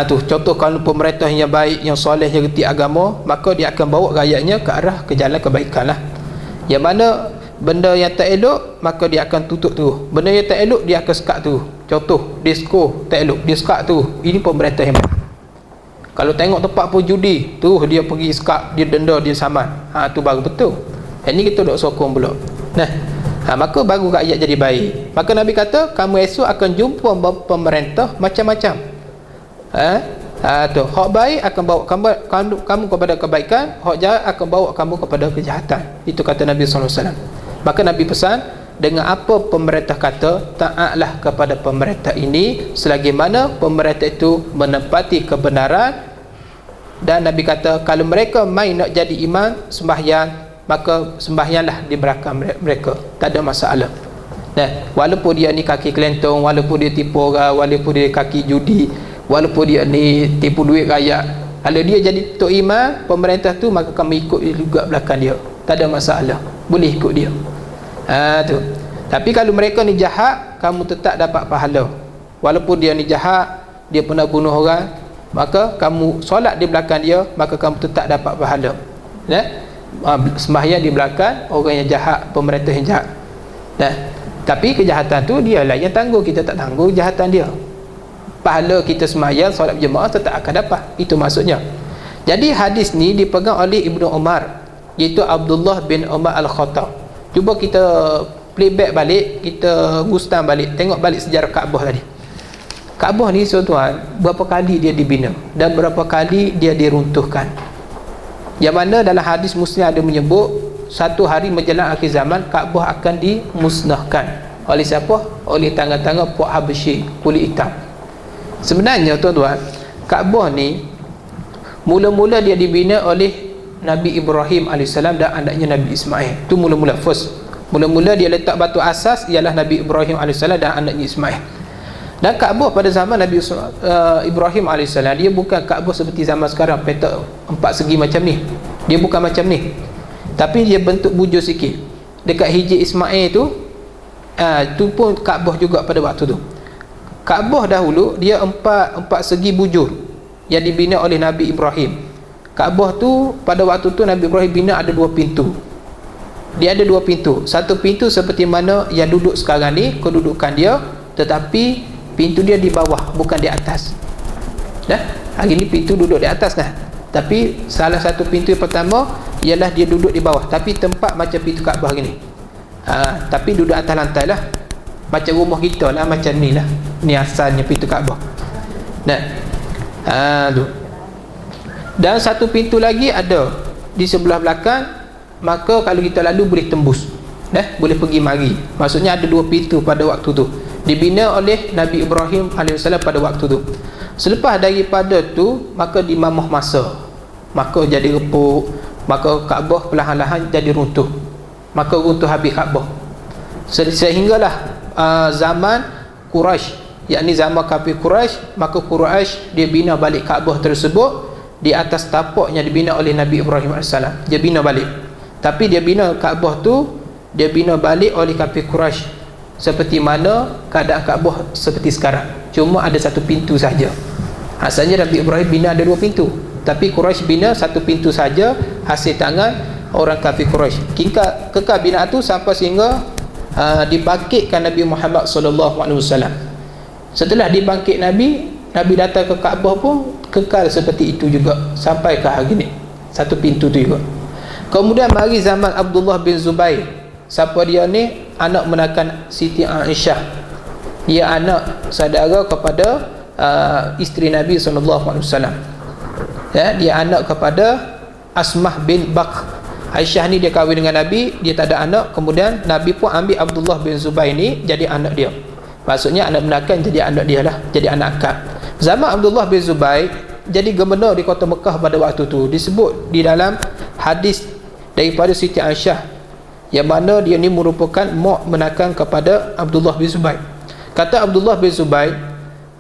Tu contoh, kalau pemerintah yang baik, yang soleh, yang reti agama, maka dia akan bawa rakyatnya ke jalan kebaikan lah. Yang mana benda yang tak elok, maka dia akan tutup tu. Benda yang tak elok, dia akan sekat tu. Contoh, disko tak elok, dia sekat tu. Ini pemerintah yang baik. Kalau tengok tempat pun judi, tu dia pergi sekat, dia denda, dia saman. Tu baru betul. Yang ni kita duk sokong pula. Maka baru rakyat jadi baik. Maka Nabi kata, kamu esok akan jumpa pemerintah macam-macam. Tu hak baik akan bawa kamu kepada kebaikan, hak jahat akan bawa kamu kepada kejahatan. Itu kata Nabi SAW. Maka Nabi pesan, dengan apa pemerintah kata, taatlah kepada pemerintah ini selagi mana pemerintah itu menepati kebenaran. Dan Nabi kata, kalau mereka main nak jadi imam sembahyang, maka sembahyanglah di belakang mereka, tak ada masalah. Walaupun dia ni kaki kelentong, walaupun dia tipu orang, walaupun dia kaki judi, walaupun dia ni tipu duit rakyat, kalau dia jadi tok imam pemerintah tu, maka kami ikut juga belakang dia, tak ada masalah, boleh ikut dia. Tu. Tapi kalau mereka ni jahat, kamu tetap dapat pahala. Walaupun dia ni jahat, dia pernah bunuh orang, maka kamu solat di belakang dia, maka kamu tetap dapat pahala. Sembahyang di belakang orang yang jahat, pemerintah yang jahat. Tapi kejahatan tu dialah yang tanggung, kita tak tanggung kejahatan dia. Pahala kita sembahyang, solat berjemaah tetap akan dapat. Itu maksudnya. Jadi hadis ni dipegang oleh Ibnu Umar, iaitu Abdullah bin Umar Al-Khattab. Cuba kita playback balik, kita gustan balik, tengok balik sejarah Kaabah tadi. Kaabah ni tuan, berapa kali dia dibina dan berapa kali dia diruntuhkan. Yang mana dalam hadis Muslim ada menyebut satu hari menjelang akhir zaman Kaabah akan dimusnahkan. Oleh siapa? Oleh tangan-tangan puak Habsyi kulit hitam. Sebenarnya tuan-tuan, Kaabah ni mula-mula dia dibina oleh Nabi Ibrahim AS dan anaknya Nabi Ismail. Itu mula-mula first. Mula-mula dia letak batu asas ialah Nabi Ibrahim AS dan anaknya Ismail. Dan Kaabah pada zaman Nabi Ibrahim AS, dia bukan Kaabah seperti zaman sekarang petak 4 segi macam ni. Dia bukan macam ni, tapi dia bentuk bujur sikit. Dekat hijab Ismail tu, tu pun Kaabah juga pada waktu tu. Kaabah dahulu dia 4 segi bujur yang dibina oleh Nabi Ibrahim. Kaabah tu pada waktu tu Nabi Ibrahim bina ada 2 pintu. Dia ada 2 pintu. Satu pintu seperti mana yang duduk sekarang ni, kedudukan dia, tetapi pintu dia di bawah, bukan di atas. Dah? Hari ni pintu duduk di atas dah. Tapi salah satu pintu yang pertama ialah dia duduk di bawah, tapi tempat macam pintu Kaabah gini. Tapi duduk atas lantai lah. Macam rumah kita lah, macam ni lah. Ni asalnya pintu Kaabah. Nah. Tu. Dan satu pintu lagi ada di sebelah belakang, maka kalau kita lalu boleh tembus. Boleh pergi mari. Maksudnya ada 2 pintu pada waktu tu. Dibina oleh Nabi Ibrahim AS pada waktu tu. Selepas daripada tu, maka dimamah masa, maka jadi repuk, maka Kaabah perlahan-lahan jadi runtuh, maka runtuh habis Kaabah. Sehinggalah zaman Quraisy, yakni zaman kafir Quraisy, maka Quraisy dia bina balik Kaabah tersebut di atas tapaknya dibina oleh Nabi Ibrahim AS. Dia bina balik, tapi dia bina Kaabah tu, dia bina balik oleh kafir Quraisy seperti mana keadaan Kaabah seperti sekarang, cuma ada 1 pintu saja. Asalnya Nabi Ibrahim bina ada 2 pintu, tapi Quraisy bina 1 pintu saja hasil tangan orang kafir Quraisy. Kekal binaan tu sampai sehingga dibangkitkan Nabi Muhammad SAW. Setelah dibangkit Nabi datang ke Kaabah pun kekal seperti itu juga sampai ke hari ni, 1 pintu tu juga. Kemudian mari zaman Abdullah bin Zubair. Siapa dia ni? Anak menakan Siti Aisyah. Dia anak saudara kepada isteri Nabi SAW. Dia anak kepada Asmah bin Bakr. Aisyah ni dia kahwin dengan Nabi, dia tak ada anak. Kemudian Nabi pun ambil Abdullah bin Zubair ni jadi anak dia. Maksudnya anak menakan jadi anak dia lah, jadi anak akak. Zaman Abdullah bin Zubair jadi gubernur di kota Mekah pada waktu tu. Disebut di dalam hadis daripada Siti Aisyah, yang mana dia ni merupakan mak menakan kepada Abdullah bin Zubair. Kata Abdullah bin Zubair,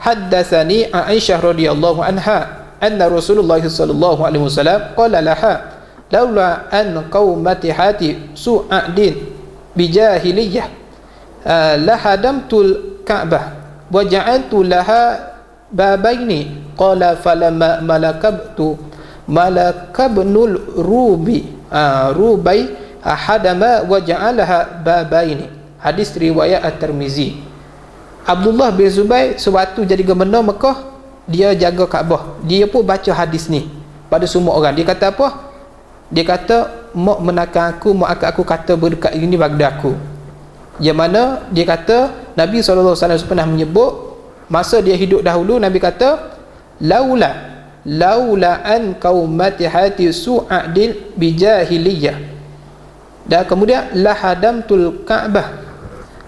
haddatsani Aisyah radhiyallahu anha anna Rasulullah sallallahu alaihi wasallam qala laha laula an qaumati hati su'adin bijahiliyah lahadamtul Ka'bah wa ja'altu laha babaini qala falamma malakabnul rubai ahadama wa ja'alaha babaini. Hadis riwayat At-Tirmizi. Abdullah bin Zubair sewaktu jadi gubernur Mekah, dia jaga Kaabah. Dia pun baca hadis ni pada semua orang. Dia kata apa? Dia kata mak menakan aku, mak akak aku kata berdekat ini pada aku. Yang mana dia kata Nabi SAW pernah menyebut masa dia hidup dahulu, Nabi kata laula an qaumati hati su'adil bijahiliyah. Dan kemudian lahadamtul Ka'bah.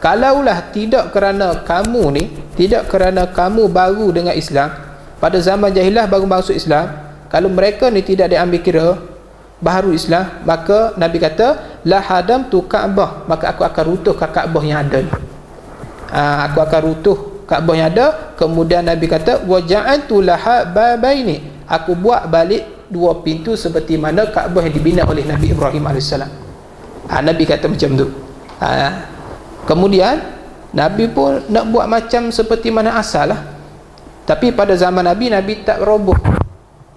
Kalaulah tidak kerana kamu ni, tidak kerana kamu baru dengan Islam, pada zaman jahilah baru masuk Islam, kalau mereka ni tidak diambil kira baru Islam, maka Nabi kata lahadamtu Ka'bah, maka aku akan runtuh Ka'bah yang ada ni. Aku akan runtuh Ka'bah yang ada. Kemudian Nabi kata wa ja'altu laha babaini, aku buat balik 2 pintu seperti mana Ka'bah yang dibina oleh Nabi Ibrahim AS. Nabi kata macam tu. Kemudian Nabi pun nak buat macam seperti mana asal lah. Tapi pada zaman Nabi tak roboh.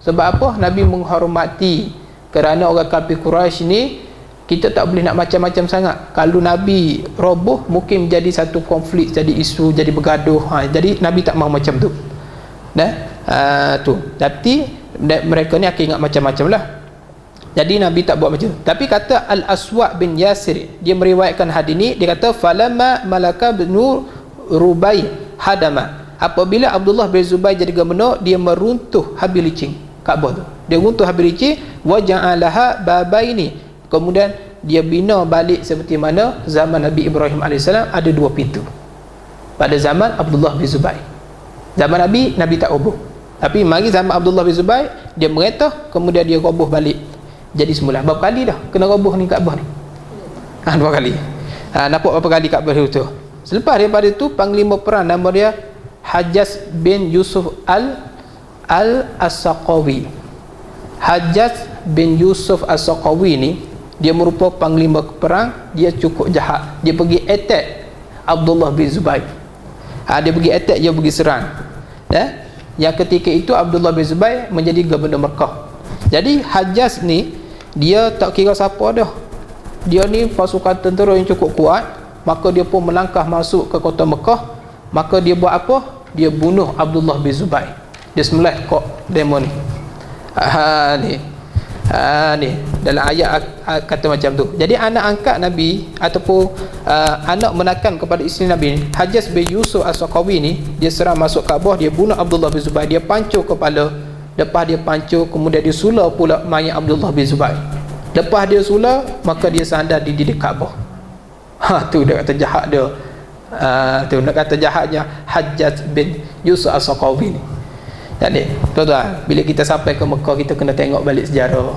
Sebab apa? Nabi menghormati, kerana orang kafir Quraisy ni kita tak boleh nak macam-macam sangat. Kalau Nabi roboh mungkin menjadi satu konflik, jadi isu, jadi bergaduh. Jadi Nabi tak mahu macam tu. Tu. Tapi mereka ni akan ingat macam-macam lah. Jadi Nabi tak buat macam tu. Tapi kata Al-Aswad bin Yasir, dia meriwayatkan hadis ni, dia kata falamma malaka bin Rubai hadama. apabila Abdullah bin Zubair jadi gubernur, dia meruntuh habis licin Kaabah tu. Dia runtuh habis licin, wa ja'alaha babaini. Kemudian dia bina balik seperti mana zaman Nabi Ibrahim AS ada 2 pintu. Pada zaman Abdullah bin Zubair. Zaman Nabi tak roboh. Tapi mari zaman Abdullah bin Zubair, dia meretah, kemudian dia roboh balik. Jadi semula. Berapa kali dah kena roboh ni Kaabah ni? 2 kali. Nampak berapa kali Kaabah tu? Selepas daripada itu, panglima perang nama dia Hajjaj bin Yusuf Al-As-Saqawi. Hajjaj bin Yusuf As-Saqawi ni, dia merupakan panglima perang. Dia cukup jahat. Dia pergi attack Abdullah bin Zubair. Dia pergi attack, dia pergi serang. Yang ketika itu Abdullah bin Zubair menjadi gubernur Mekah. Jadi Hajjaj ni, dia tak kira siapa dah. Dia ni pasukan tentera yang cukup kuat. Maka dia pun melangkah masuk ke kota Mekah. Maka dia buat apa? Dia bunuh Abdullah bin Zubair. Dia sembelih kok demo ni. Ni dalam ayat kata macam tu. Jadi anak angkat Nabi ataupun anak menakan kepada isteri Nabi, Hajjaj bin Yusuf As-Saqawi ni, dia serang masuk Kaabah, dia bunuh Abdullah bin Zubair, dia pancur kepala. Lepas dia pancur, kemudian dia sula pula mayat Abdullah bin Zubair. Lepas dia sula, maka dia sandar di dinding Kaabah. Tu dia kata jahat dia. Tu nak kata jahatnya Hajjaj bin Yusuf As-Saqawi ni. Jadi, tuan-tuan, bila kita sampai ke Mekah, kita kena tengok balik sejarah.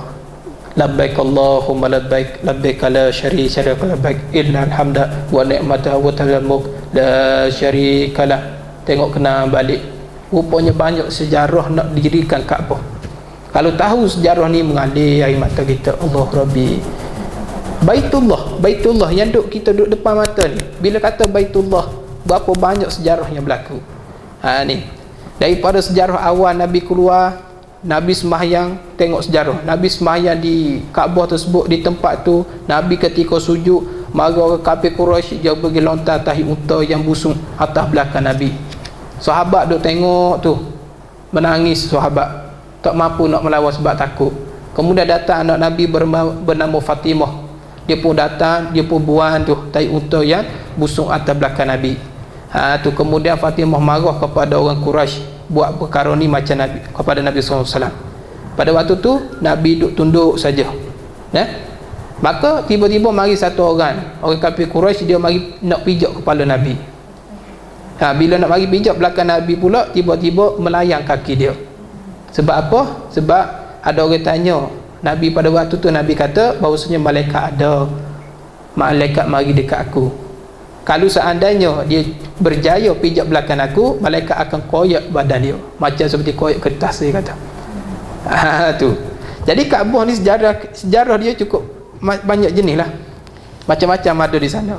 Labbaik Allahumma labbaik, labbaik la syarika lak, labbaik innal hamda wa ni'mata wa talamuk la syarika lak. Tengok kena balik. Rupanya banyak sejarah nak didirikan Kaabah. Kalau tahu sejarah ni, mengalir air mata kita. Allah Rabbi. Baitullah yang kita duduk depan mata ni. Bila kata Baitullah, berapa banyak sejarah yang berlaku. Ni daripada sejarah awal Nabi keluar, Nabi sembahyang, tengok sejarah. Nabi sembahyang di Kaabah tersebut, di tempat tu. Nabi ketika sujud, mara orang kafir Quraisy dia pergi lontar tahi unta yang busung atas belakang Nabi. Sahabat duk tengok tu, menangis sahabat, tak mampu nak melawan sebab takut. Kemudian datang anak Nabi bernama Fatimah. Dia pun datang, dia pun buang tu tahi unta yang busung atas belakang Nabi. Tu kemudian Fatimah marah kepada orang Quraisy, buat perkara ni macam Nabi kepada Nabi SAW. Pada waktu tu Nabi duduk tunduk saja. Maka tiba-tiba mari satu orang kafir Quraisy, dia mari nak pijak kepala Nabi. Bila nak mari pijak belakang Nabi pula, tiba-tiba melayang kaki dia. Sebab apa? Sebab ada orang tanya Nabi. Pada waktu tu Nabi kata bahawasanya malaikat mari dekat aku. Kalau seandainya dia berjaya pijak belakang aku, malaikat akan koyak badan dia macam seperti koyak kertas, dia kata. Tu. Jadi Kaabah ni sejarah dia cukup banyak jenis lah. Macam-macam ada di sana.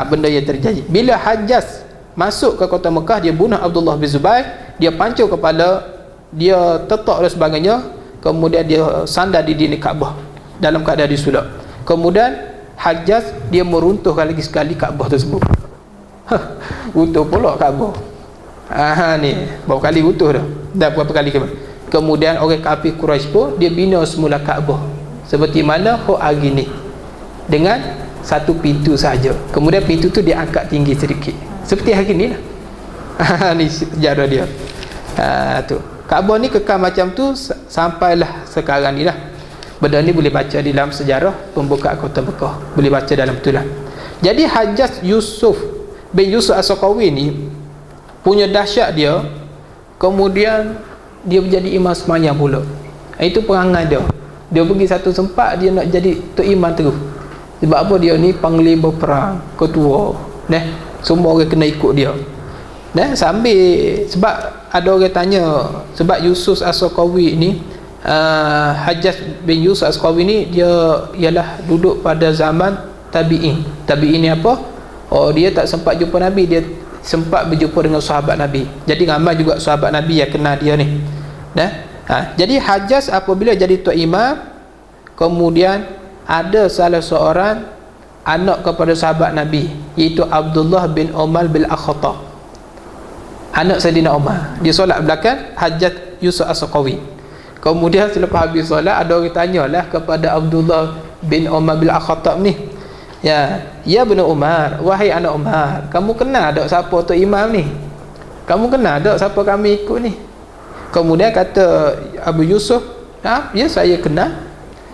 Benda yang terjadi. Bila Hajjaj masuk ke kota Mekah, dia bunuh Abdullah bin Zubair, dia pancur kepala, dia tetak dan sebagainya. Kemudian dia sandar di dinding Kaabah dalam keadaan disulap. Kemudian Hajjaj dia meruntuhkan lagi sekali Kaabah tersebut. Runtuh pula Kaabah. Ni berapa kali runtuh dah. Berapa kali kemudian orang kafir Quraisy pun dia bina semula Kaabah seperti mana hari ni, dengan satu pintu saja. Kemudian pintu tu dia angkat tinggi sedikit seperti hari ni lah. Ni sejarah dia. Tu Kaabah ni kekal macam tu sampailah sekarang ni lah. Benda ni boleh baca di dalam sejarah pembukaan kota Mekah, boleh baca dalam tu lah. Jadi Hajjaj Yusuf bin Yusuf As-Saqawi ni punya dahsyat dia. Kemudian dia menjadi imam semayang pula. Itu perangai dia. Dia pergi satu sempat dia nak jadi tok imam terus. Sebab apa? Dia ni panglima perang, ketua. Semua orang kena ikut dia. Sambil sebab ada orang tanya, sebab Yusuf As-Saqawi ni, Hajjaj bin Yusuf As-Saqawi ni, dia ialah duduk pada zaman tabi'in. Tabi'in ni apa? Dia tak sempat jumpa Nabi, dia sempat berjumpa dengan sahabat Nabi. Jadi ramai juga sahabat Nabi yang kenal dia ni. Jadi Hajjaj apabila jadi tok imam, kemudian ada salah seorang anak kepada sahabat Nabi, iaitu Abdullah bin Umar bin Al-Khattab, anak Sayyidina Umar. Dia solat belakang Hajjaj Yusuf As-Saqawi. Kemudian selepas habis solat, ada orang tanyalah kepada Abdullah bin Umar bin Al-Khattab ni, Ya bin Umar, wahai anak Umar, kamu kenal tak siapa tu imam ni? Kamu kenal tak siapa kami ikut ni? Kemudian kata Abu Yusuf, ya saya kenal.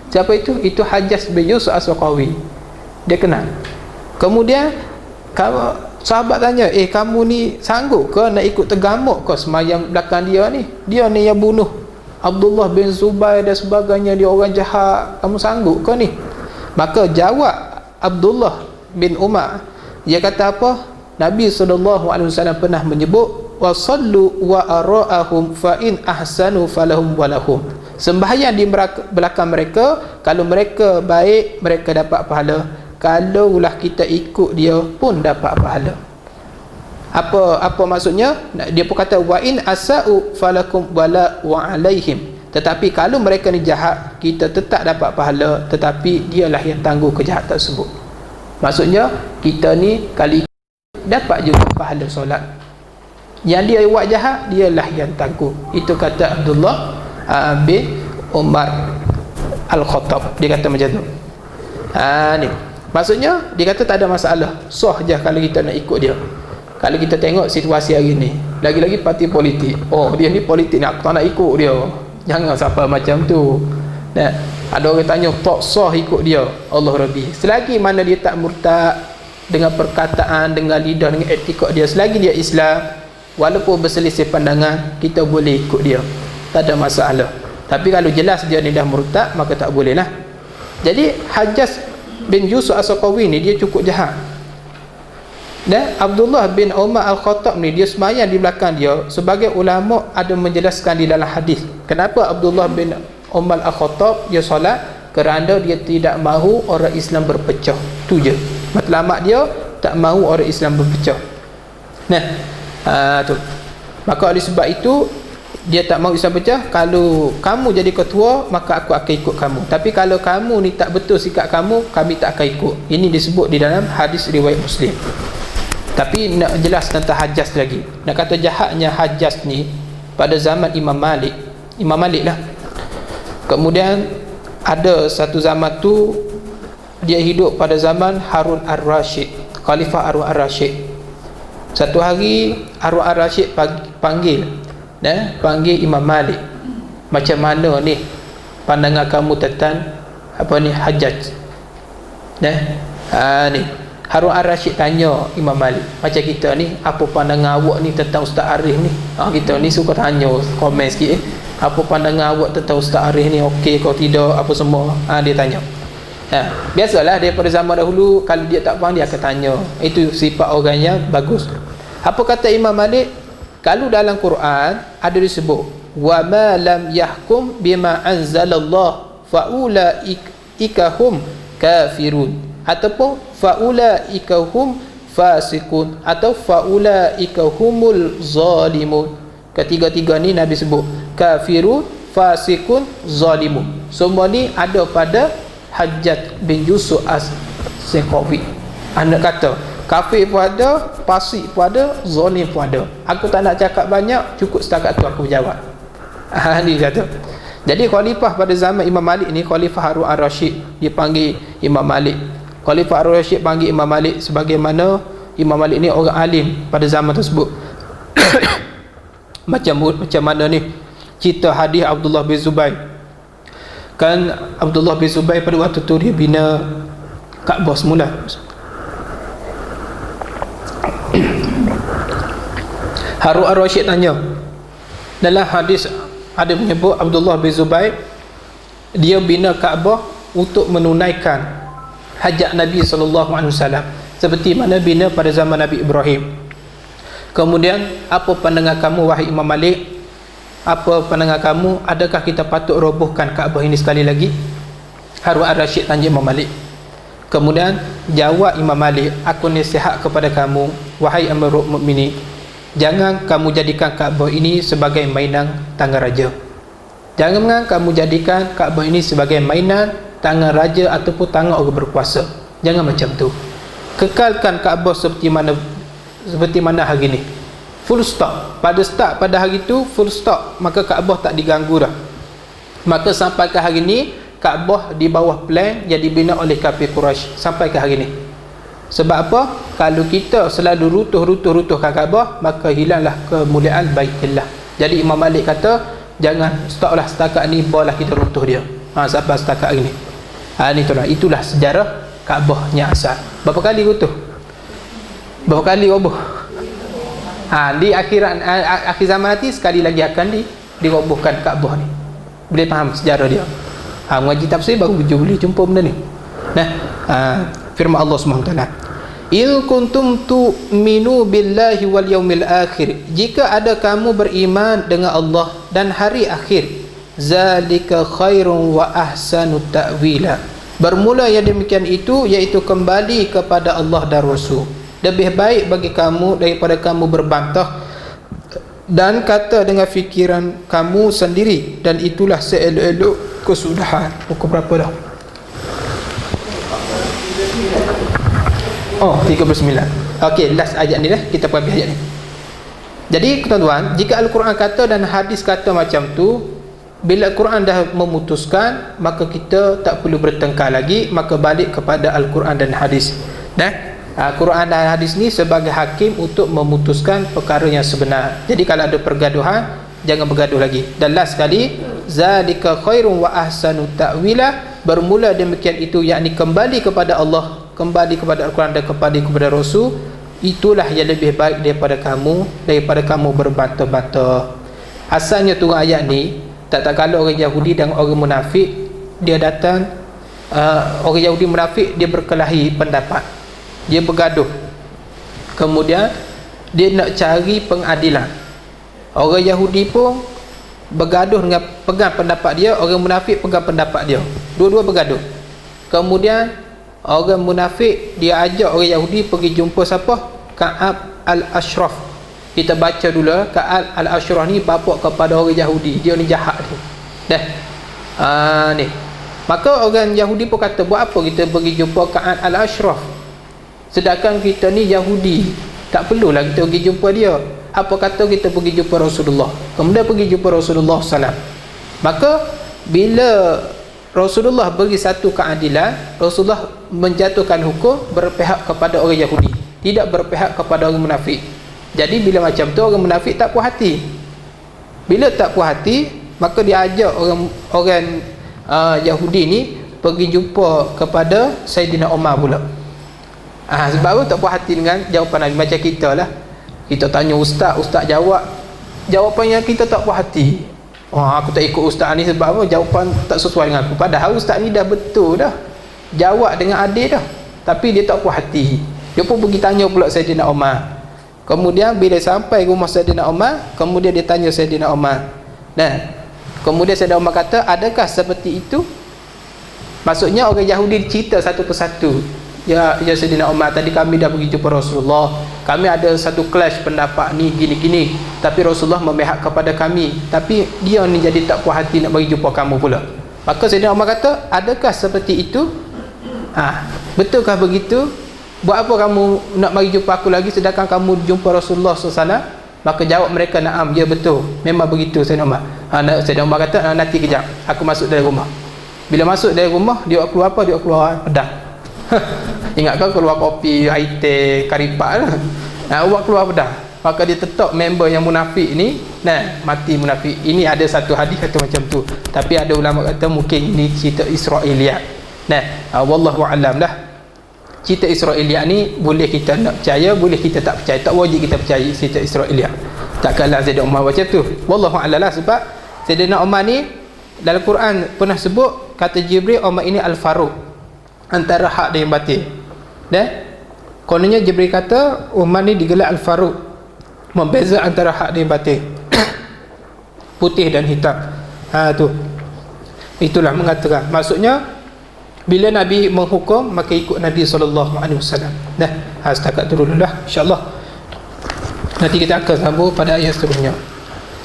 Siapa itu? Itu Hajjaj bin Yusuf As-Saqawi. Dia kenal. Kemudian sahabat tanya, kamu ni sanggup ke nak ikut tergamuk ke semayang belakang dia ni? Dia ni yang bunuh Abdullah bin Zubair dan sebagainya, dia orang jahat. Kamu sanggup ke ni? Maka jawab Abdullah bin Umar, dia kata apa? Nabi SAW pernah menyebut, wasallu wa ara'ahum fa in ahsanu falahum walahum. Sembahyang di belakang mereka, kalau mereka baik mereka dapat pahala, kalaulah kita ikut dia pun dapat pahala. Apa maksudnya? Dia pun kata wa in asa'u falakum wala wa alaihim. Tetapi kalau mereka ni jahat, kita tetap dapat pahala, tetapi dialah yang tangguh kejahatan tersebut. Maksudnya kita ni kali dapat juga pahala solat. Yang dia buat jahat, dialah yang tangguh. Itu kata Abdullah bin Umar Al-Khattab. Dia kata macam tu. Ni maksudnya dia kata tak ada masalah, sah je kalau kita nak ikut dia. Kalau kita tengok situasi hari ni, lagi-lagi parti politik, dia ni politik ni, aku tak nak ikut dia. Jangan siapa macam tu. Nah, ada orang tanya tak sah ikut dia. Allah Rabbi, selagi mana dia tak murtad dengan perkataan, dengan lidah, dengan etikad dia, selagi dia Islam, walaupun berselisih pandangan, kita boleh ikut dia, tak ada masalah. Tapi kalau jelas dia ni dah murtad, maka tak boleh lah. Jadi Hajjaj bin Yusuf As-Saqawi ni dia cukup jahat. Dan Abdullah bin Umar Al-Khattab ni dia semayang di belakang dia. Sebagai ulama ada menjelaskan di dalam hadis, kenapa Abdullah bin Umar Al-Khattab dia solat? Kerana dia tidak mahu orang Islam berpecah. Tu je matlamat dia, tak mahu orang Islam berpecah. Nah, tu. Maka oleh sebab itu dia tak mahu Islam pecah. Kalau kamu jadi ketua, maka aku akan ikut kamu. Tapi kalau kamu ni tak betul sikap kamu, kami tak akan ikut. Ini disebut di dalam hadis riwayat Muslim. Tapi nak jelas tentang Hajjaj lagi. Nak kata jahatnya Hajjaj ni pada zaman Imam Malik lah. Kemudian ada satu zaman tu dia hidup pada zaman Harun Ar-Rasyid, Khalifah Harun Ar-Rasyid. Satu hari Harun Ar-Rasyid panggil Imam Malik, macam mana ni pandangan kamu tentang Hajjaj? Ni Harun Ar-Rasyid tanya Imam Malik, macam kita ni, apa pandangan awak ni tentang Ustaz Arif ni? Kita ni suka tanya, komen sikit, apa pandangan awak tentang Ustaz Arif ni, okey kau tidak, apa semua. Dia tanya. Biasalah daripada zaman dahulu, kalau dia tak faham dia akan tanya. Itu sifat orang yang bagus. Apa kata Imam Malik? Kalau dalam Quran ada disebut wa ma lam yahkum bima anzalallah faulaika hum kafirun, ataupun faulaika hum fasiqun, atau faulaika humul zalimun. Ketiga-tiga ni Nabi sebut kafirun, fasiqun, zalimun. Semua ni ada pada Hajjaj bin Yusuf As-Saqawi. Anak kata kafir pun ada, fasik pun ada, zalim pun ada. Aku tak nak cakap banyak, cukup setakat tu aku jawab. Ni kata. Jadi khalifah pada zaman Imam Malik ni, Khalifah Harun Ar-Rasyid, dia panggil Imam Malik. Khalifah Harun Ar-Rasyid panggil Imam Malik sebagaimana Imam Malik ni orang alim pada zaman tersebut. Macam mana ni cerita hadis Abdullah bin Zubair. Kan Abdullah bin Zubair pada waktu tu dia bina Kaabah semula. Harun Ar-Rasyid tanya, dalam hadis ada menyebut Abdullah bin Zubair dia bina Kaabah untuk menunaikan hajat Nabi SAW, seperti mana bina pada zaman Nabi Ibrahim. Kemudian apa pandangan kamu wahai Imam Malik? Apa pandangan kamu? Adakah kita patut robohkan Kaabah ini sekali lagi? Harun Ar-Rasyid tanya Imam Malik. Kemudian jawab Imam Malik, aku nasihat kepada kamu wahai Amirul Mukminin, jangan kamu jadikan Kaabah ini sebagai mainan tangan raja. Jangan kamu jadikan Kaabah ini sebagai mainan tangan raja ataupun tangan orang berkuasa. Jangan macam tu. Kekalkan Kaabah seperti mana hari ini. Full stop. Pada hari itu full stop, maka Kaabah tak diganggu dah. Maka sampai ke hari ini Kaabah di bawah plan yang dibina oleh kafir Quraisy sampai ke hari ini. Sebab apa? kalau kita selalu rutuh Kaabah, maka hilanglah kemuliaan Baitillah. Jadi Imam Malik kata jangan stoplah setakat ni, barulah kita runtuh dia. Sampai setakat ini. Itulah sejarah Kaabahnya asal. Berapa kali runtuh? Berapa kali roboh? Di akhir zaman nanti sekali lagi akan dirobohkan Kaabah ni. Boleh faham sejarah dia. Mengaji tafsir baru boleh jumpa benda ni. Firman Allah SWT, in kuntum tu'minu billahi wal yaumil akhir, jika ada kamu beriman dengan Allah dan hari akhir, zalika khairun wa ahsanu ta'wila, bermula yang demikian itu iaitu kembali kepada Allah dan Rasul, lebih baik bagi kamu daripada kamu berbantah dan kata dengan fikiran kamu sendiri, dan itulah seelok-elok kesudahan. Pukul berapa dah? 39. Okey, last ayat ni dah, kita pergi ayat ni. Jadi tuan-tuan, jika Al-Quran kata dan hadis kata macam tu, bila Al-Quran dah memutuskan, maka kita tak perlu bertengkar lagi, maka balik kepada Al-Quran dan hadis. Al-Quran dan hadis ni sebagai hakim untuk memutuskan perkara yang sebenar. Jadi kalau ada pergaduhan, jangan bergaduh lagi. Dan last sekali, zalika khairun wa ahsanu ta'wila, bermula demikian itu, yakni kembali kepada Allah, kembali kepada Al-Quran dan kembali kepada Rasul, itulah yang lebih baik daripada kamu berbantah-bantah. Asalnya turun ayat ni tak kalau orang Yahudi dan orang munafik, dia datang, orang Yahudi munafik, dia berkelahi pendapat, dia bergaduh, kemudian dia nak cari pengadilan. Orang Yahudi pun bergaduh dengan pegang pendapat dia, orang munafik pegang pendapat dia, dua-dua bergaduh. Kemudian orang munafik dia ajak orang Yahudi pergi jumpa siapa? Ka'ab al-Ashraf. Kita baca dulu, Ka'ab al-Ashraf ni bapa kepada orang Yahudi, dia ni jahat ni. Ni. Maka orang Yahudi pun kata, buat apa kita pergi jumpa Ka'ab al-Ashraf, sedangkan kita ni Yahudi, tak perlulah kita pergi jumpa dia. Apa kata kita pergi jumpa Rasulullah? Kemudian pergi jumpa Rasulullah SAW. Maka bila Rasulullah bagi satu keadilan, Rasulullah menjatuhkan hukum berpihak kepada orang Yahudi, tidak berpihak kepada orang munafik. Jadi bila macam tu, orang munafik tak puas hati. Bila tak puas hati, maka dia ajak orang Yahudi ni pergi jumpa kepada Sayyidina Umar pula. Sebab apa tak puas hati dengan jawapan Nabi? Macam kita lah, kita tanya ustaz jawab jawapan yang kita tak puas hati. Aku tak ikut ustaz ni sebab apa? Jawapan tak sesuai dengan aku. Padahal ustaz ni dah betul dah, jawab dengan adil dah, tapi dia tak puas hati. Dia pun pergi tanya pula Sayyidina Umar. Kemudian bila sampai rumah Sayyidina Umar, kemudian dia tanya Sayyidina Umar. Kemudian Sayyidina Umar kata, adakah seperti itu? Maksudnya orang Yahudi cerita satu persatu. Ya Sayyidina Umar, tadi kami dah pergi jumpa Rasulullah, kami ada satu clash pendapat ni gini-gini, tapi Rasulullah memihak kepada kami, tapi dia ni jadi tak puas hati nak bagi jumpa kamu pula. Maka Sayyidina Umar kata, adakah seperti itu? Betulkah begitu? Buat apa kamu nak bagi jumpa aku lagi sedangkan kamu jumpa Rasulullah SAW? Maka jawab mereka, naam, ya betul, memang begitu Sayyidina Umar. Sayyidina Umar kata, nanti kejap, aku masuk dari rumah. Bila masuk dari rumah, dia keluar apa? Dia keluar pedang. Ingatkan keluar kopi, air teh, karipak lah. Buat keluar pedang. Maka dia tetap member yang munafik ni, mati munafik. Ini ada satu hadis kata macam tu, tapi ada ulama kata mungkin ini cerita Israiliyat. Wallahu a'lam lah. Cerita Israiliyat ni boleh kita nak percaya, boleh kita tak percaya. Tak wajib kita percaya cerita Israiliyat. Takkanlah Sayyidina Umar macam tu. Wallahu a'lam lah. Sebab Sayyidina Umar ni dalam Quran pernah sebut, kata Jibril, Umar ini Al-Faruq, antara hak dan batil. Kononnya Jibril kata Umar ni digelar Al-Faruq, membeza antara hak dan batil, putih dan hitam. Itulah mengatakan, maksudnya bila Nabi menghukum, maka ikut Nabi SAW. Setakat tu dulu lah, insyaAllah. Nanti kita akan sambung pada ayat seterusnya.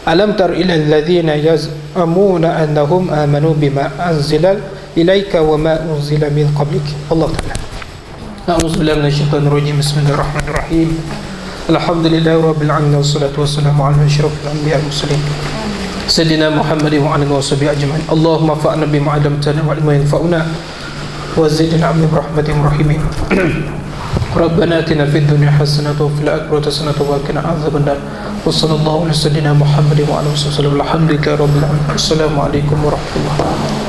Alam tar ila alladhina yaz'amuna annahum amanu bima anzila ilaika wa ma unzila min qablik. Allah Ta'ala. A'udzubillahi minasyaitonir rajim. Bismillahirrahmanirrahim. Alhamdulillahi rabbil alamin, wassalatu wassalamu ala asyrafil anbiya'i wal mursalin sayyidina Muhammadin wa ala alihi washabihi ajma'in. Allahumma fa'na bima 'allamtana wa 'ilma yanfa'una wa zidna 'ilman rahmatin rahimin. ربنا آتنا في الدنيا حسنة وفي الآخرة حسنة وقنا عذاب النار وصلى الله على سيدنا محمد وعلى آله وصحبه وسلم الحمد لله رب العالمين السلام عليكم ورحمة الله